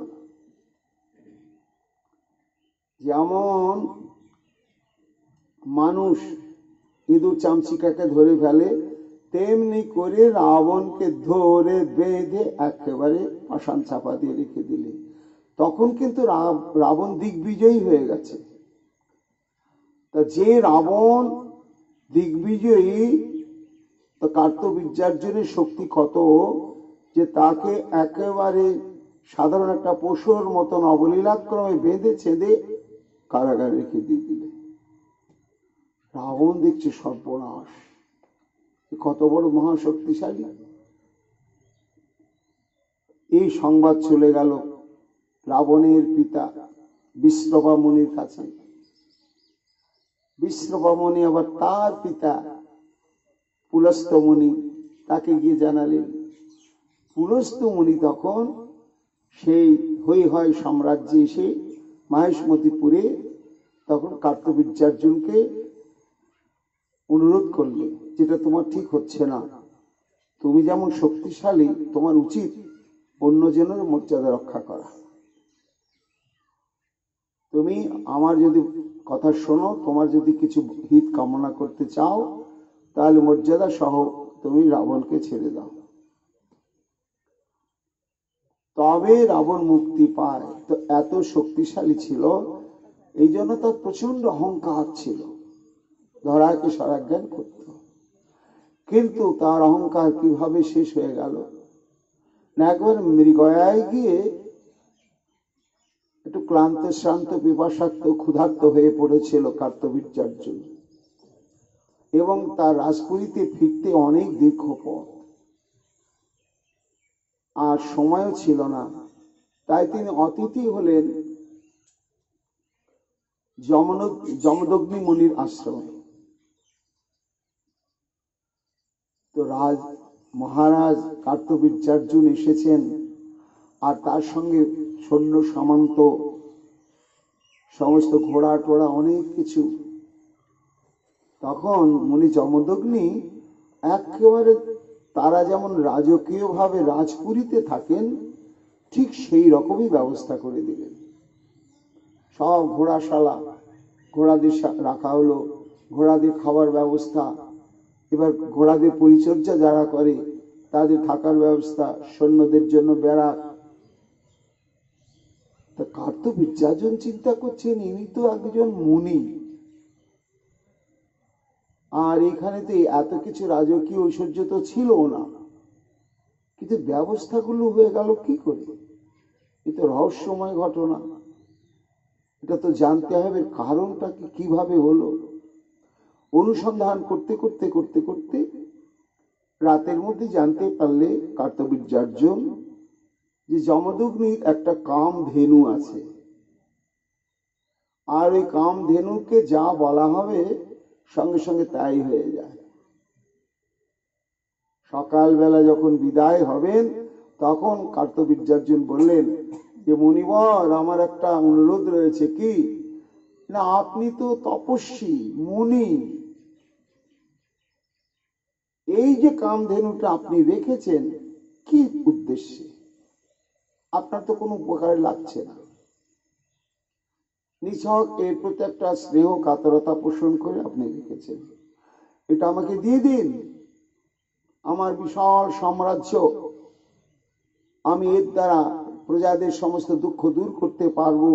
যেমন মানুষ ইঁদুর চামচিকাকে ধরে ফেলে, তেমনি করে রাবণকে ধরে বেঁধে একেবারে পাষাণ চাপা দিয়ে রেখে দিলে। তখন কিন্তু রাবণ দিগ্বিজয়ী হয়ে গেছে। তা যে রাবণ দিগ্বিজয়ী, তো কার্তবীর্যার্জুনের শক্তি কত যে তাকে একেবারে সাধারণ একটা পশুর মতন অবলীলাক্রমে বেঁধে ছেদে কারাগারে রেখে দিয়ে দিলে। রাবণ দেখছে সর্বনাশ, কত বড় মহাশক্তিশালী। এই সংবাদ চলে গেল রাবণের পিতা বিশ্ববা মুনির কাছে। বিশ্ববা মুনি আবার তার পিতা পুলস্ত্য মুনি, তাকে গিয়ে জানালেন। পুলস্ত্য মুনি তখন সেই হৈহয় সাম্রাজ্যে এসে মাহেশমতিপুরে তখন কার্তবীর্যার্জুনকে অনুরোধ করলে, যেটা তোমার ঠিক হচ্ছে না, তুমি যেমন শক্তিশালী, তোমার উচিত অন্যজনের মর্যাদা রক্ষা করা। তুমি আমার যদি কথা শোনো, তোমার যদি কিছু হিত কামনা করতে চাও, তাহলে মর্যাদা সহ তুমি রাবণকে ছেড়ে দাও, তবে রাবণ মুক্তি পায়। তো এত শক্তিশালী ছিল, এই জন্য তার প্রচন্ড অহংকার ছিল, ধরাকে সরাজ্ঞান করত। কিন্তু তার অহংকার কিভাবে শেষ হয়ে গেল না, একবার মৃগয়ায় গিয়ে একটু ক্লান্ত শ্রান্ত পিপাসার্থ ক্ষুধার্ত হয়ে পড়েছিল কার্তবীর্যার্জুন, এবং তার রাজপুরীতে ফিরতে অনেক দীর্ঘ পথ, আর সময়ও ছিল না। তাই তিনি অতিথি হলেন যমদগ্নি মুনির আশ্রমে। তো মহারাজ কার্তবীর্যার্জুন এসেছেন, আর তার সঙ্গে সৈন্য সামন্ত, সমস্ত ঘোড়া টোড়া, অনেক কিছু। তখন মুনি যমদগ্নি একেবারে তারা যেমন রাজকীয় ভাবে রাজপুরীতে থাকেন, ঠিক সেই রকমই ব্যবস্থা করে দিলেন। সব ঘোড়াশালা ঘোড়াদের রাখা হলো, ঘোড়াদের খাবার ব্যবস্থা, এবার ঘোড়াদের পরিচর্যা যারা করে তাদের থাকার ব্যবস্থা, সৈন্যদের জন্য ব্যারাক। তা কার্তবীর্যার্জুন চিন্তা করছেন ইনি তো একজন মুনি, আর এখানে তো এত কিছু রাজকীয় ঐশ্বর্য তো ছিল না, কিন্তু ব্যবস্থাগুলো হয়ে গেল কি করে? এ তো রহস্যময় ঘটনা, এটা তো জানতে হবে কারণটা কিভাবে হলো। অনুসন্ধান করতে করতে করতে করতে রাতের মধ্যে জানতে পারলে কার্তবীর্যার্জুন যে যমদগ্নির একটা কাম ধেনু আছে, আর ওই কাম ধেনুকে যা বলা হবে সঙ্গে সঙ্গে তাই হয়ে যায়। সকালবেলা যখন বিদায় হবেন তখন কার্তবীর্যার্জুন বললেন যে মুনিবর, আমার একটা অনুরোধ রয়েছে। কি না, আপনি তো তপস্বী মুনি, এই যে কামধেনুটা আপনি রেখেছেন কি উদ্দেশ্যে? আপনার তো কোনো উপকারে লাগছে না। নিছক এর প্রতি একটা স্নেহ কাতরতা পোষণ করে আপনি রেখেছেন, এটা আমাকে দিয়ে দিন। আমার বিশাল সাম্রাজ্য, আমি এর দ্বারা প্রজাদের সমস্ত দুঃখ দূর করতে পারবো,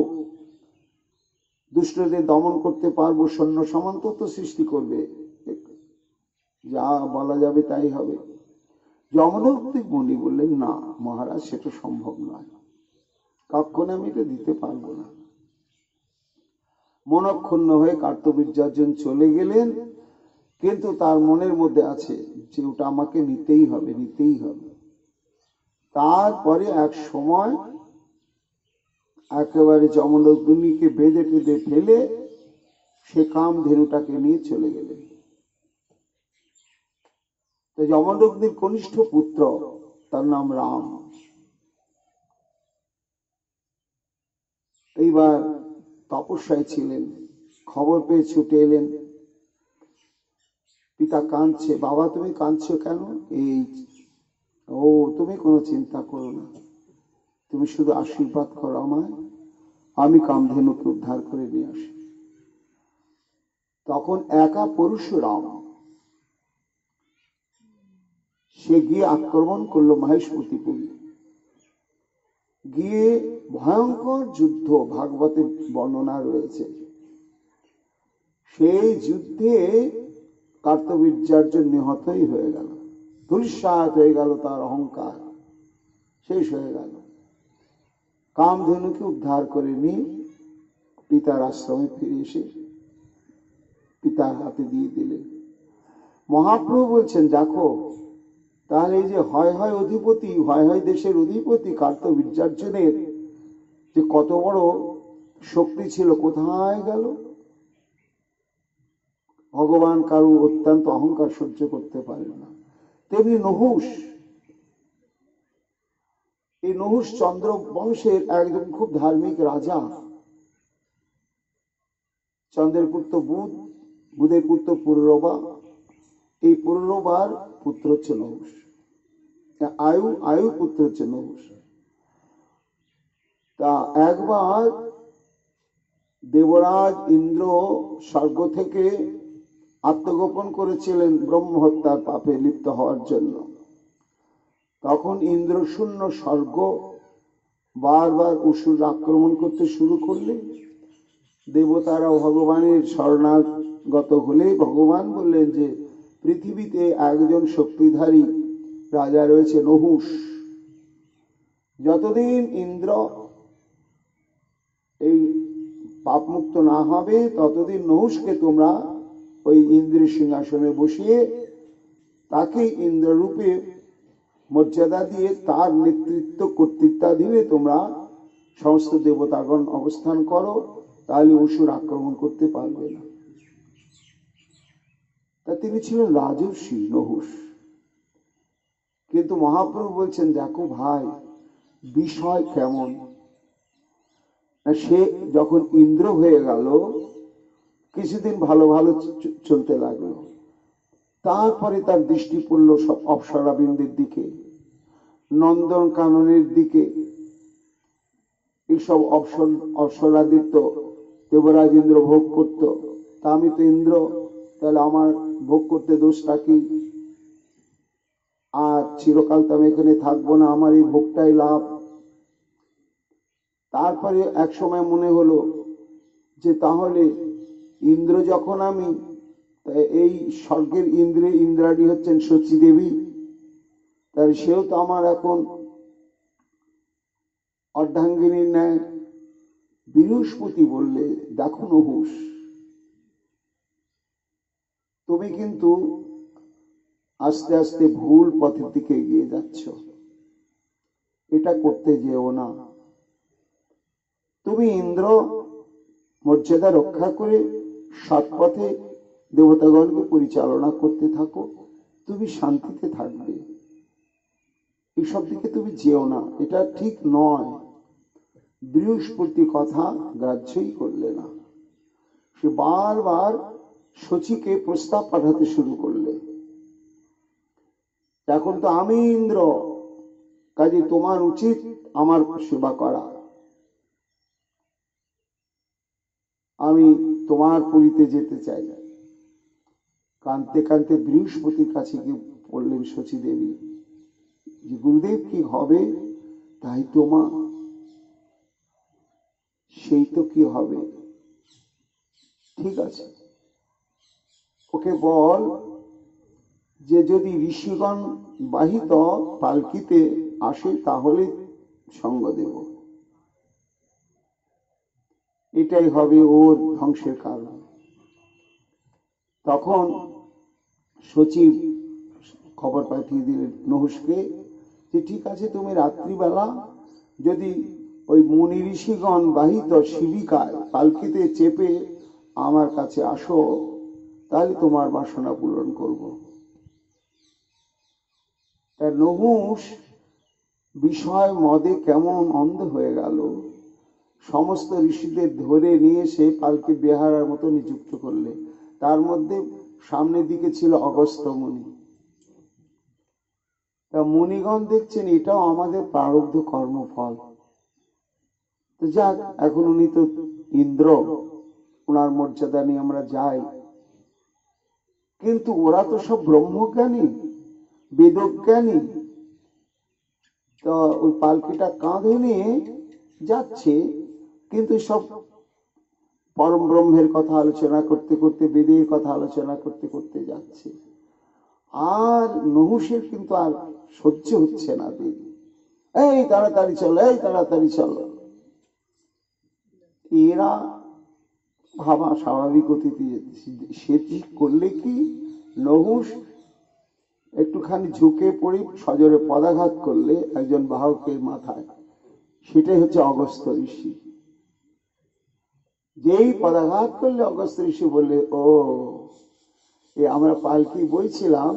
দুষ্টদের দমন করতে পারবো, সৈন্য সামন্ত তো সৃষ্টি করবে, যা বলা যাবে তাই হবে। যমদগ্নি মুনি বললেন, না মহারাজ, সেটা সম্ভব নয়, কখনো আমি এটা দিতে পারবো না। মনক্ষুণ্ণ হয়ে কার্তবীর্যার্জুন চলে গেলেন, কিন্তু তার মনের মধ্যে আছে যে ওটা আমাকে নিতেই হবে, নিতেই হবে। তারপরে এক সময় একেবারে যমদগ্নিকে বেঁধে টেঁধে ফেলে সে কামধেনুটাকে নিয়ে চলে গেলেন। তো যমদগ্নির কনিষ্ঠ পুত্র, তার নাম রাম, এইবার তপস্যায় ছিলেন, খবর পেয়ে ছুটে এলেন। পিতা কাঁদছে। বাবা তুমি কাঁদছো কেন? এই ও, তুমি কোনো চিন্তা করো না, তুমি শুধু আশীর্বাদ করো আমায়, আমি কামধেনুকে উদ্ধার করে নিয়ে আসি। তখন একা পরশুরাম সে গিয়ে আক্রমণ করলো মহেশমতিপুরী। গিয়ে ভয়ঙ্কর যুদ্ধ, ভাগবতের বর্ণনা রয়েছে। সেই যুদ্ধে কার্তবীর্যার্জুন নিহতই হয়ে গেল, ধূলিসাৎ হয়ে গেল, তার অহংকার শেষ হয়ে গেল। কামধেনুকে উদ্ধার করে নিয়ে পিতার আশ্রমে ফিরে এসে পিতার হাতে দিয়ে দিলেন। মহাপ্রভু বলছেন, দেখো তাহলে এই যে হয় হয় অধিপতি, হয় হয় দেশের অধিপতি কার্তবীর্যার্জুনের যে কত বড় শক্তি ছিল, কোথায় গেল? ভগবান কারো অত্যন্ত অহংকার সহ্য করতে পারেন না। তেমনি নহুষ, এই নহুষ চন্দ্র বংশের একজন খুব ধার্মিক রাজা। চন্দ্রের পুত্র বুধ, বুধের পুত্র পুরুরবা, এই পুরুরবার পুত্র হচ্ছে নহুষ, আয়ু পুত্র হচ্ছে নহুষ। তা একবার দেবরাজ ইন্দ্র স্বর্গ থেকে আত্মগোপন করেছিলেন ব্রহ্ম হত্যার পাপে লিপ্ত হওয়ার জন্য। তখন ইন্দ্র শূন্য স্বর্গ বারবার অসুর আক্রমণ করতে শুরু করলে দেবতারা ভগবানের শরণাগত হলে ভগবান বললেন যে পৃথিবীতে একজন শক্তিধারী রাজা রয়েছে, নহুষ। যতদিন ইন্দ্র এই পাপমুক্ত না হবে ততদিন নহুষকে তোমরা ওই ইন্দ্রের সিংহাসনে বসিয়ে তাকে ইন্দ্ররূপে মর্যাদা দিয়ে তার নেতৃত্ব কর্তৃত্বাধীনে তোমরা সমস্ত দেবতাগণ অবস্থান করো, তাহলে অসুর আক্রমণ করতে পারবে না। তা তিনি ছিলেন রাজর্ষি নহুষ। কিন্তু মহাপ্রভু বলছেন, দেখো ভাই বিষয় কেমন, সে যখন ইন্দ্র হয়ে গেল কিছুদিন ভালো ভালো চলতে লাগলো, তারপরে তার দৃষ্টি পড়ল সব অপ্সরাবৃন্দের দিকে, নন্দন কাননের দিকে। এইসব অপ্সরাদের তো দেবরাজ ইন্দ্র ভোগ করত, তা আমি তো ইন্দ্র, তাহলে আমার ভোগ করতে দোষটা কি? আর চিরকাল তো আমি এখানে থাকবো না, আমার এই ভোগটাই লাভ। তারপরে এক সময় মনে হলো যে তাহলে ইন্দ্র যখন আমি, এই স্বর্গের ইন্দ্রাণী হচ্ছেন শচী দেবী, তাহলে সেও তো আমার এখন অর্ধাঙ্গিনীর ন্যায়। বৃহস্পতি বললে, দেখো নহুষ, তুমি কিন্তু আস্তে আস্তে ভুল পথের দিকে এগিয়ে যাচ্ছ, এটা করতে যেও না। তুমি ইন্দ্র মর্যাদা রক্ষা করে সৎ পথে দেবতাগণকে পরিচালনা করতে থাকো, তুমি শান্তিতে থাকবে। এইসব দিকে তুমি যেও না, এটা ঠিক নয়। বৃহস্পতি কথা গ্রাহ্যই করলে না, সে বারবার শচীকে প্রস্তাব পাঠাতে শুরু করলে, এখন তো আমি ইন্দ্র, কাজে তোমার উচিত আমার সেবা করা, আমি তোমার পুরীতে যেতে চাই। কাঁদতে কাঁদতে বৃহস্পতির কাছে গিয়ে বললেন শচী দেবী যে গুরুদেব, কি হবে? তাই তো মা, সেই তো কি হবে। ঠিক আছে, ওকে বল যে যদি ঋষিগণ বাহিত পালকিতে আসে তাহলে সঙ্গ দেব, এটাই হবে ওর ধ্বংসের কারণ। তখন সচিব খবর পাঠিয়ে দিলেন নহুষকে যে ঠিক আছে, তুমি রাত্রিবেলা যদি ওই মুনি ঋষিগণ বাহিত শিবিকায় পালকিতে চেপে আমার কাছে আসো, তাহলে তোমার বাসনা পূরণ করব। নহুষ বিষয় মদে কেমন অন্ধ হয়ে গেল, সমস্ত ঋষিদের ধরে নিয়ে সে পালকি বেহারার মতো নিযুক্ত করলে। তার মধ্যে সামনের দিকে ছিল অগস্ত্য মুনি। তা মুনিগণ দেখছেন এটাও আমাদের প্রারব্ধ কর্মফল, তো যাক, এখন উনি তো ইন্দ্র, ওনার মর্যাদা নিয়ে আমরা যাই। কিন্তু ওরা তো সব ব্রহ্মজ্ঞানী, বেদজ্ঞানী, তো ওই পালকিটা কাঁধে নিয়ে যাচ্ছে, কিন্তু সব পরম ব্রহ্মের কথা আলোচনা করতে করতে, বেদের কথা আলোচনা করতে করতে যাচ্ছে। আর নহুষের কিন্তু আর সহ্য হচ্ছে না, দেবী এই তাড়াতাড়ি চলো, এই তাড়াতাড়ি চলো। এরা ভাবা স্বাভাবিক অতিথি, সে ঠিক করলে কি, নহুষ একটুখানি ঝুঁকে পড়ে সজোরে পদাঘাত করলে একজন বাহকের মাথায়, সেটাই হচ্ছে অগস্ত্য ঋষি। যেই পদাঘাত করলে অগস্ত্য ঋষি বললে, ও আমরা পালকি বইছিলাম,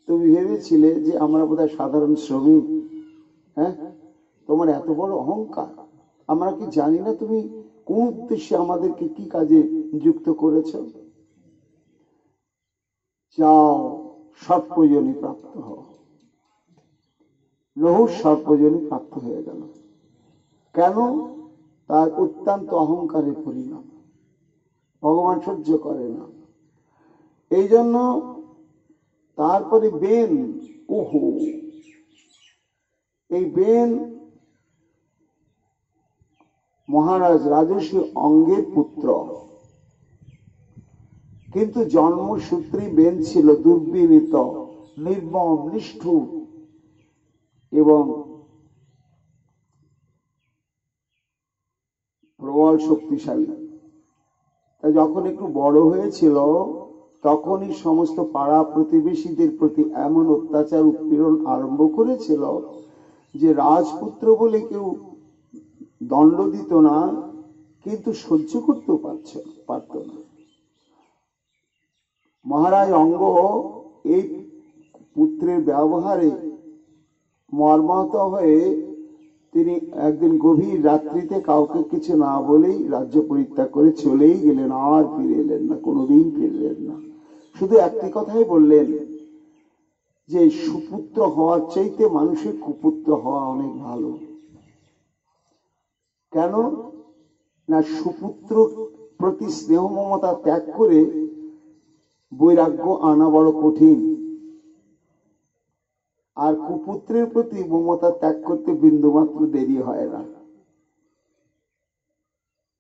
তুমি ভেবেছিলে যে আমরা বোধহয় সাধারণ শ্রমিক। হ্যাঁ, তোমার এত বড় অহংকার, আমরা কি জানি না তুমি কোন উদ্দেশ্যে আমাদেরকে কি কাজে যুক্ত করেছ? যাও, সর্পযোনি প্রাপ্ত হও। নহুষ সর্পযোনি প্রাপ্ত হয়ে গেল। কেন? তার অত্যন্ত অহংকারের পরিণাম, ভগবান সহ্য করে না। এই জন্য তারপরে বেন, ওহো, এই বেন মহারাজ রাজর্ষি অঙ্গের পুত্র, কিন্তু জন্মসূত্রে বেন ছিল দুর্বিনীত, নির্মম, নিষ্ঠুর এবং প্রবল শক্তিশালী। তা যখন একটু বড় হয়েছিল, তখনই সমস্ত পাড়া প্রতিবেশীদের প্রতি এমন অত্যাচার উৎপীড়ন আরম্ভ করেছিল যে রাজপুত্র বলে কেউ দণ্ড দিত না, কিন্তু সহ্য করতেও পারত না। মহারাজ অঙ্গ এই পুত্রের ব্যবহারে মর্মাহত হয়ে তিনি একদিন গভীর রাত্রিতে কাউকে কিছু না বলেই রাজ্য পরিত্যাগ করে চলেই গেলেন, আর ফিরে এলেন না, কোনোদিন ফিরলেন না। শুধু একটি কথাই বললেন যে সুপুত্র হওয়ার চাইতে মানুষের কুপুত্র হওয়া অনেক ভালো। কেন? না সুপুত্র প্রতি স্নেহ মমতা ত্যাগ করে বৈরাগ্য আনা বড় কঠিন, আর কুপুত্রের প্রতি মমতা ত্যাগ করতে বিন্দুমাত্র দেরি হয় না।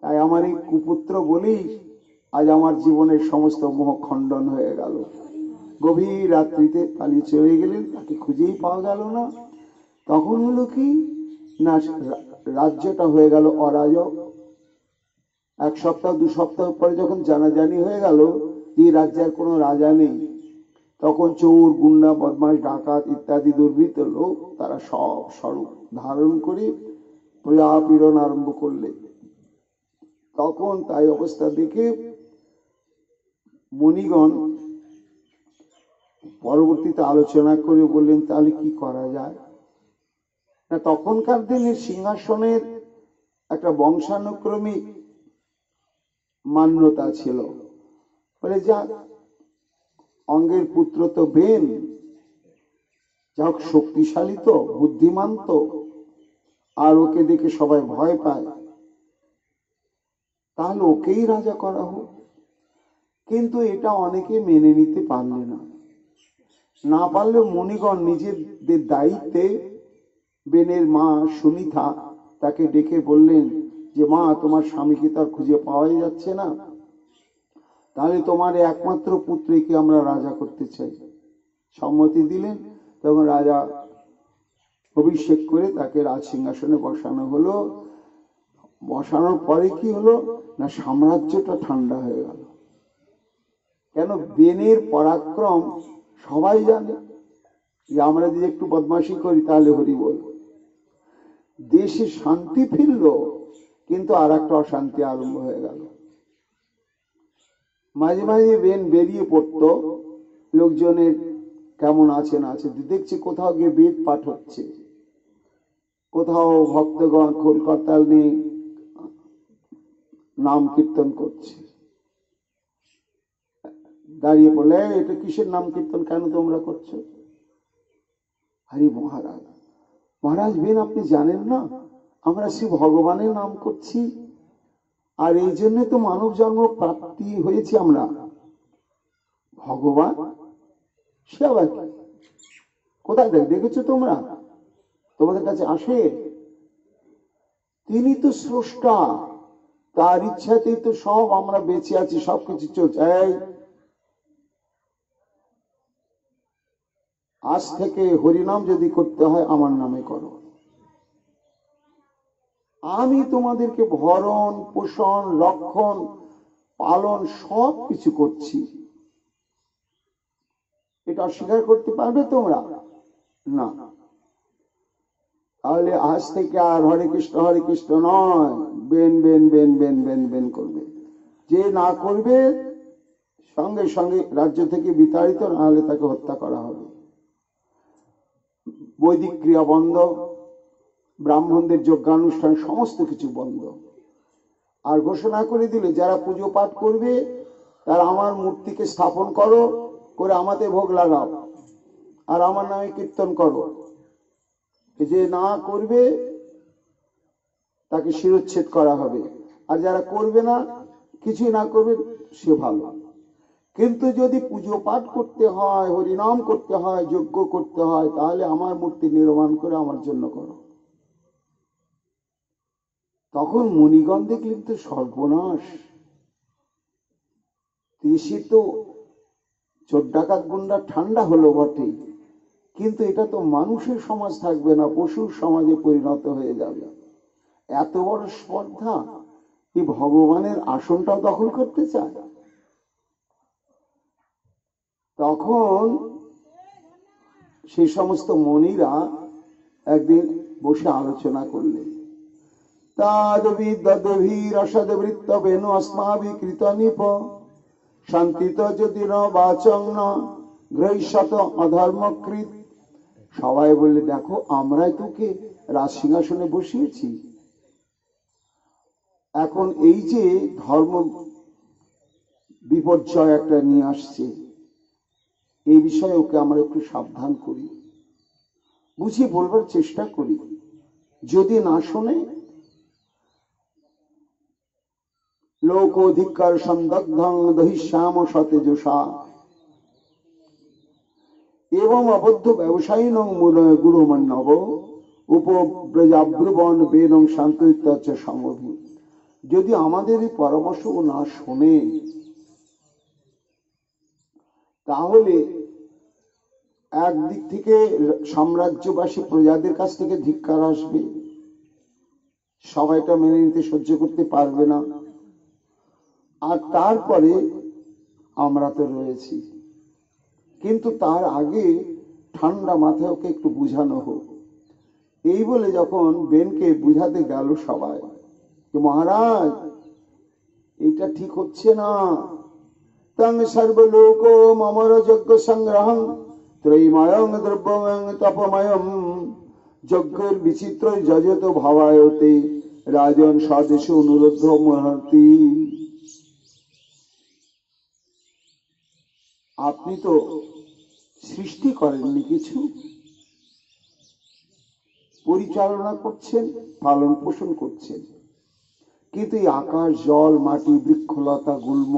তাই আমার এই কুপুত্র বলেই আজ আমার জীবনের সমস্ত মোহ খণ্ডন হয়ে গেল। গভীর রাত্রিতে পালিয়ে চলে গেলেন, তাকে খুঁজেই পাওয়া গেল না। তখন হলো কি না, রাজ্যটা হয়ে গেল অরাজক। এক সপ্তাহ দু সপ্তাহ পরে যখন জানাজানি হয়ে গেল যে রাজ্যের কোনো রাজা নেই, তখন চোর গুন্ডা বদমাশ ডাকাত ইত্যাদি দুর্বৃত্ত লোক তারা সব স্বরূপ ধারণ করে প্রজা পীড়ন আরম্ভ করলে। তখন তাই অবস্থা দেখে মুনিগণ পরবর্তীতে আলোচনা করে বললেন তাহলে কি করা যায় না। তখনকার দিনে সিংহাসনের একটা বংশানুক্রমিক মান্যতা ছিল। বলে যা অঙ্গের পুত্র তো বেন, যাক শক্তিশালী তো, বুদ্ধিমান তো, আর ওকে দেখে সবাই ভয় পায়, তাহলে ওকেই রাজা করা হোক। কিন্তু এটা অনেকে মেনে নিতে পারলে না। না পারলে মুনিগণ নিজেদের দায়িত্বে বেনের মা সুনিতা তাকে ডেকে বললেন যে মা, তোমার স্বামীকে তার খুঁজে পাওয়াই যাচ্ছে না, তাহলে তোমার একমাত্র পুত্রকে আমরা রাজা করতে চাই। সম্মতি দিলেন। তখন রাজা অভিষেক করে তাকে রাজ সিংহাসনে বসানো হলো। বসানোর পরে কি হলো না, সাম্রাজ্যটা ঠান্ডা হয়ে গেল। কেন, বেনের পরাক্রম সবাই জানে যে আমরা যদি একটু বদমাশি করি তাহলে হরি বল। দেশে শান্তি ফিরল, কিন্তু আর একটা অশান্তি আরম্ভ হয়ে গেল। মাঝে মাঝে বেন বেরিয়ে পড়তো লোকজনের কেমন আছে না আছে দেখছে, কোথাও গিয়ে বেদ পাঠ হচ্ছে, কোথাও ভক্তগণ খোল করতাল নিয়ে নাম কীর্তন করছে। দাঁড়িয়ে পড়লে, এটা কিসের নাম কীর্তন, কেন তোমরা করছো? হরি মহারাজ, মহারাজ বেন আপনি জানেন না, আমরা শ্রী ভগবানের নাম করছি, আর এই জন্য তো মানব জন্ম প্রাপ্তি হয়েছে। আমরা ভগবান সে আবার কোথায় দেখেছো তোমরা? তোমাদের কাছে আসে? তিনি তো স্রষ্টা, তার ইচ্ছাতেই তো সব আমরা বেঁচে আছি, সবকিছু চলছে। আজ থেকে হরিনাম যদি করতে হয় আমার নামে করো, আমি তোমাদেরকে ভরণ পোষণ রক্ষণ পালন সব কিছু করছি। এটা অস্বীকার করতে পারবে তোমরা? না। তাহলে আজ থেকে আর হরে কৃষ্ণ নয়, Ben Ben Ben Ben Ben Ben করবে। যে না করবে সঙ্গে সঙ্গে রাজ্য থেকে বিতাড়িত, না হলে তাকে হত্যা করা হবে। বৈদিক ক্রিয়া বন্ধ, ব্রাহ্মণদের যজ্ঞানুষ্ঠান সমস্ত কিছু বন্ধ। আর ঘোষণা করে দিলে যারা পুজো পাঠ করবে তারা আমার মূর্তিকে স্থাপন করো, করে আমাদের ভোগ লাগাও, আর আমার নামে কীর্তন করো। যে না করবে তাকে শিরচ্ছেদ করা হবে, আর যারা করবে না, কিছুই না করবে, সে ভালো। কিন্তু যদি পুজো পাঠ করতে হয়, হরিনাম করতে হয়, যজ্ঞ করতে হয়, তাহলে আমার মূর্তি নির্মাণ করে আমার জন্য করো। তখন মুনিগণ দেখলেন তো সর্বনাশ, দেশে তো চোর ডাকাত গুন্ডা ঠান্ডা হলো বটে, কিন্তু এটা তো মানুষের সমাজ থাকবে না, পশুর সমাজে পরিণত হয়ে যাবে। এত বড় স্পর্ধা, এই ভগবানের আসনটাও দখল করতে চায়। তখন সেই সমস্ত মনিরা একদিন বসে আলোচনা করলেন। তাদবিদভিরসদবৃত্ত বেনু अस्माभि কৃত নিপ শান্তিত যদি ন বাচং ন গ্রহীষ্যত অধর্মকৃত। সবাই বললে, দেখো আমরাই তোকে রাজ সিংহাসনে বসিয়েছি, এখন এই যে ধর্ম বিপর্যয় একটা নিয়ে আসছে, এই বিষয়ে ওকে আমরা একটু সাবধান করি, বুঝিয়ে বলবার চেষ্টা করি। যদি না শোনে লোকোধিকার সন্দগ্ধং দহিষ্যাম সতেজসা এবং অবদ্ধ ব্যবসায়ী নং গুরুমান্নব উপব্রজাব্রুবন বেদং শান্তরিত্য সমভি। যদি আমাদের এই পরামর্শ না শোনে তাহলে একদিক থেকে সাম্রাজ্যবাসী প্রজাদের কাছ থেকে ধিক্কার আসবে, সবাইটা মেনে নিতে সহ্য করতে পারবে না, আর তারপরে আমরা তো রয়েছি। কিন্তু তার আগে ঠান্ডা মাথায় ওকে একটু বুঝানো হোক। এই বলে যখন বেনকে বুঝাতে গেল সবাই, মহারাজ এটা ঠিক হচ্ছে না, তং সর্বলোক মমর যজ্ঞ সংগ্রহং ত্রয়ীময়ং দ্রব্যময়ং তপময়ম যজ্ঞের বিচিত্র যজত ভাবায়তে রাজন স্বদেশ অনুরোধ মহর্তি। আপনি তো সৃষ্টি করেননি, কিছু পরিচালনা করছেন, পালন পোষণ করছেন, কিন্তু এই আকাশ জল মাটি বৃক্ষলতা গুল্ম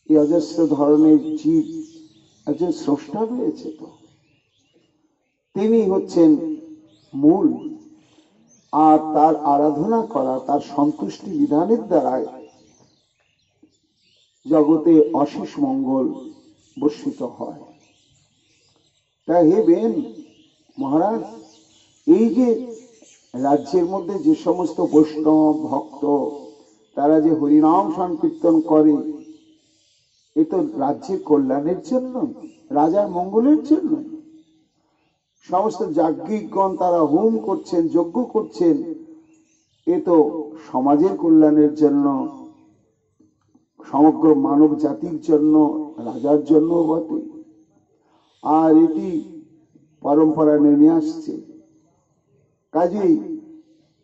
এই অজস্র ধরনের জীব একজন স্রষ্টা রয়েছে, তো তিনি হচ্ছেন মূল। আর তার আরাধনা করা, তার সন্তুষ্টি বিধানের দ্বারাই জগতে অশেষ মঙ্গল বর্ষিত হয়। তাই হে বেন মহারাজ, এই যে রাজ্যের মধ্যে যে সমস্ত বৈষ্ণব ভক্ত তারা যে হরিনাম সংকীর্তন করে, এ তো রাজ্যের কল্যাণের জন্য, রাজার মঙ্গলের জন্য। সমস্ত যাজ্ঞিকগণ তারা হোম করছেন, যজ্ঞ করছেন, এ তো সমাজের কল্যাণের জন্য, সমগ্র মানব জাতির জন্য, রাজার জন্য বটে। আর এটি পরম্পরা নেমে আসছে। কাজেই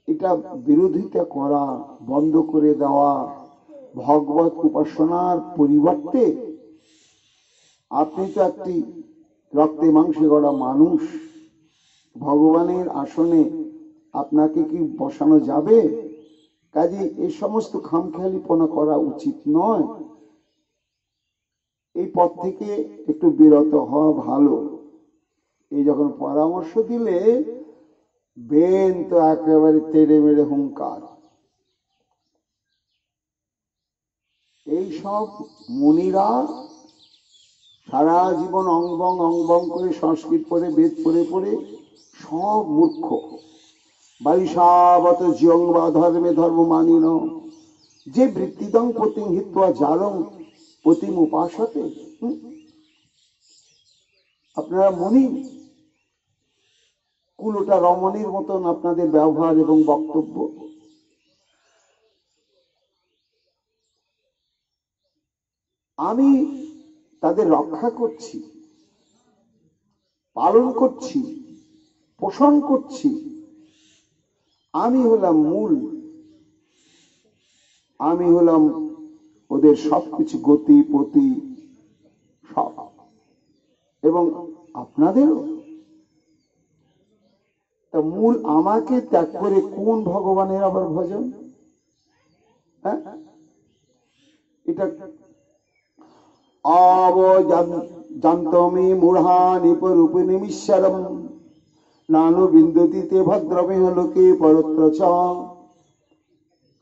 এটা বিরোধিতা করা, বন্ধ করে দেওয়া, ভগবত উপাসনার পরিবর্তে আপনি তো একটি রক্তে মাংসে গড়া মানুষ, ভগবানের আসনে আপনাকে কি বসানো যাবে? কাজে এই সমস্ত খামখেয়ালিপনা করা উচিত নয়। এই পথ থেকে একটু বিরত হওয়া ভালো। এই যখন পরামর্শ দিলে বেন তো একেবারে তেড়ে মেড়ে হুঙ্কার। এই সব মুনিরা সারা জীবন অঙ্গবং অঙ্গবং করে সংস্কৃত পড়ে, বেদ পড়ে পড়ে সব মূর্খ। বালিশাবত জিয়ং বা ধর্মে ধর্ম মানিন যে বৃত্তিদং পতিং হিত্বা জালং পতিম উপাসতে। আপনারা মুনি, কুলোটা রমণীর মতন আপনাদের ব্যবহার এবং বক্তব্য। আমি তাদের রক্ষা করছি, পালন করছি, পোষণ করছি। আমি হলাম মূল, আমি হলাম ওদের সবকিছু, গতি পতি সব, এবং আপনাদেরও। তা মূল আমাকে ত্যাগ করে কোন ভগবানের আবার ভজন? হ্যাঁ, এটা অবজান্তমি মূঢ়া নিপরূপিণীশ্বরম নানু বিন্দুতিতে ভদ্রমেহ লোকে পরত্র চ।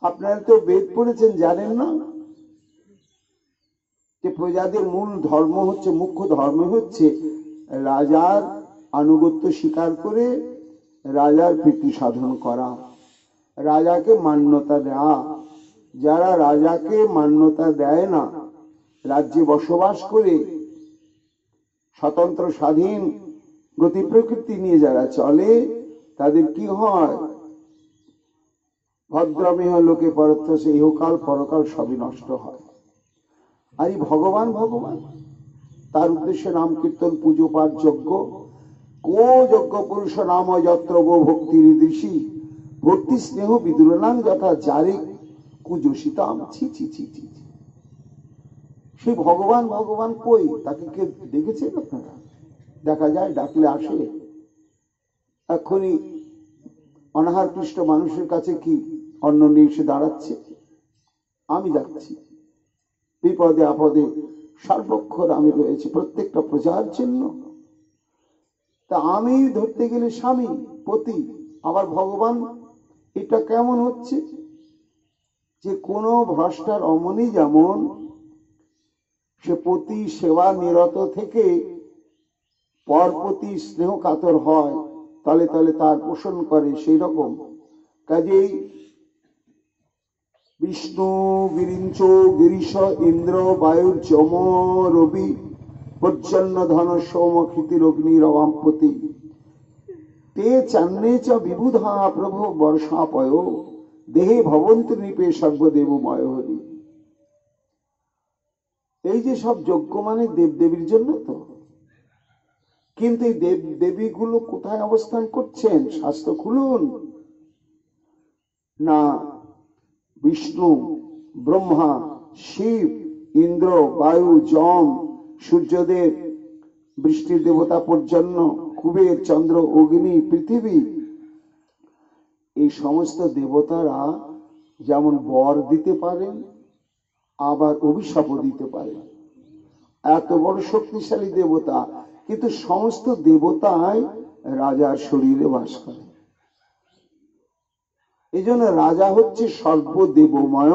আপনারা তো বেদ পড়েছেন, জানেন না যে প্রজাদের মূল ধর্ম হচ্ছে, মুখ্য ধর্ম হচ্ছে রাজার আনুগত্য স্বীকার করে রাজার প্রীতি সাধন করা, রাজাকে মান্যতা দেয়া। যারা রাজাকে মান্যতা দেয় না, রাজ্যে বসবাস করে স্বতন্ত্র স্বাধীন গতি প্রকৃতি নিয়ে যারা চলে, তাদের কি হয়? ভদ্রমেহ লোকে পরত্র, সে ইহকাল পরকাল সবই নষ্ট হয়। আর এই ভগবান ভগবান, তার উদ্দেশ্যে নাম কীর্তন, পুজো পাঠ, যজ্ঞ। কো যজ্ঞ পুরুষ নাম যত্র গো ভক্তি ঋষি ভক্তি স্নেহ বিদুরনাং যথা জারে কুজোষিতাম। ছি ছি ছি ছি। সেই ভগবান ভগবান কই? তাকে কে দেখেছেন আপনারা? দেখা যায়, ডাকলে আসে। এক্ষুনি অনাহার পৃষ্ঠ মানুষের কাছে কি অন্ন নিয়ে এসে দাঁড়াচ্ছে? আমি যাচ্ছি, বিপদে আপদে সর্বক্ষণ আমি রয়েছি প্রত্যেকটা প্রজার জন্য। তা আমি ধরতে গেলে স্বামী পতি, আবার ভগবান, এটা কেমন হচ্ছে? যে কোনো ভ্রষ্টার অমনি যেমন সে পতি সেবা নিরত থেকে পরপতি স্নেহ কাতর হয়, তালে তালে তার পোষণ করে, সেই রকম কাজেই বিষ্ণু বিরিঞ্চ গিরিশ ইন্দ্র বায়ু যম রবি পর্জন্য ধন সোম ক্ষিতির অগ্নির অবাম্পতি তে চান্নে চ বিবুধা প্রভু বর্ষাপয় দেহে ভবন্ত নৃপে সর্বদেবময় হরি। এই যে সব যজ্ঞ মানে দেবদেবীর জন্য তো, কিন্তু এই দেব দেবীগুলো কোথায় অবস্থান করছেন? শাস্ত্র খুলুন না। বিষ্ণু, ব্রহ্মা, শিব, ইন্দ্র, বায়ু, যম, সূর্যদেব, বৃষ্টির দেবতা পর্জন্য, কুবের, চন্দ্র, অগ্নি, পৃথিবী, এই সমস্ত দেবতারা যেমন বর দিতে পারেন আবার অভিশাপও দিতে পারেন। এত বড় শক্তিশালী দেবতা, কিন্তু সমস্ত দেবতাই রাজার শরীরে বাস করে। এই জন্য রাজা হচ্ছে সর্বদেবময়।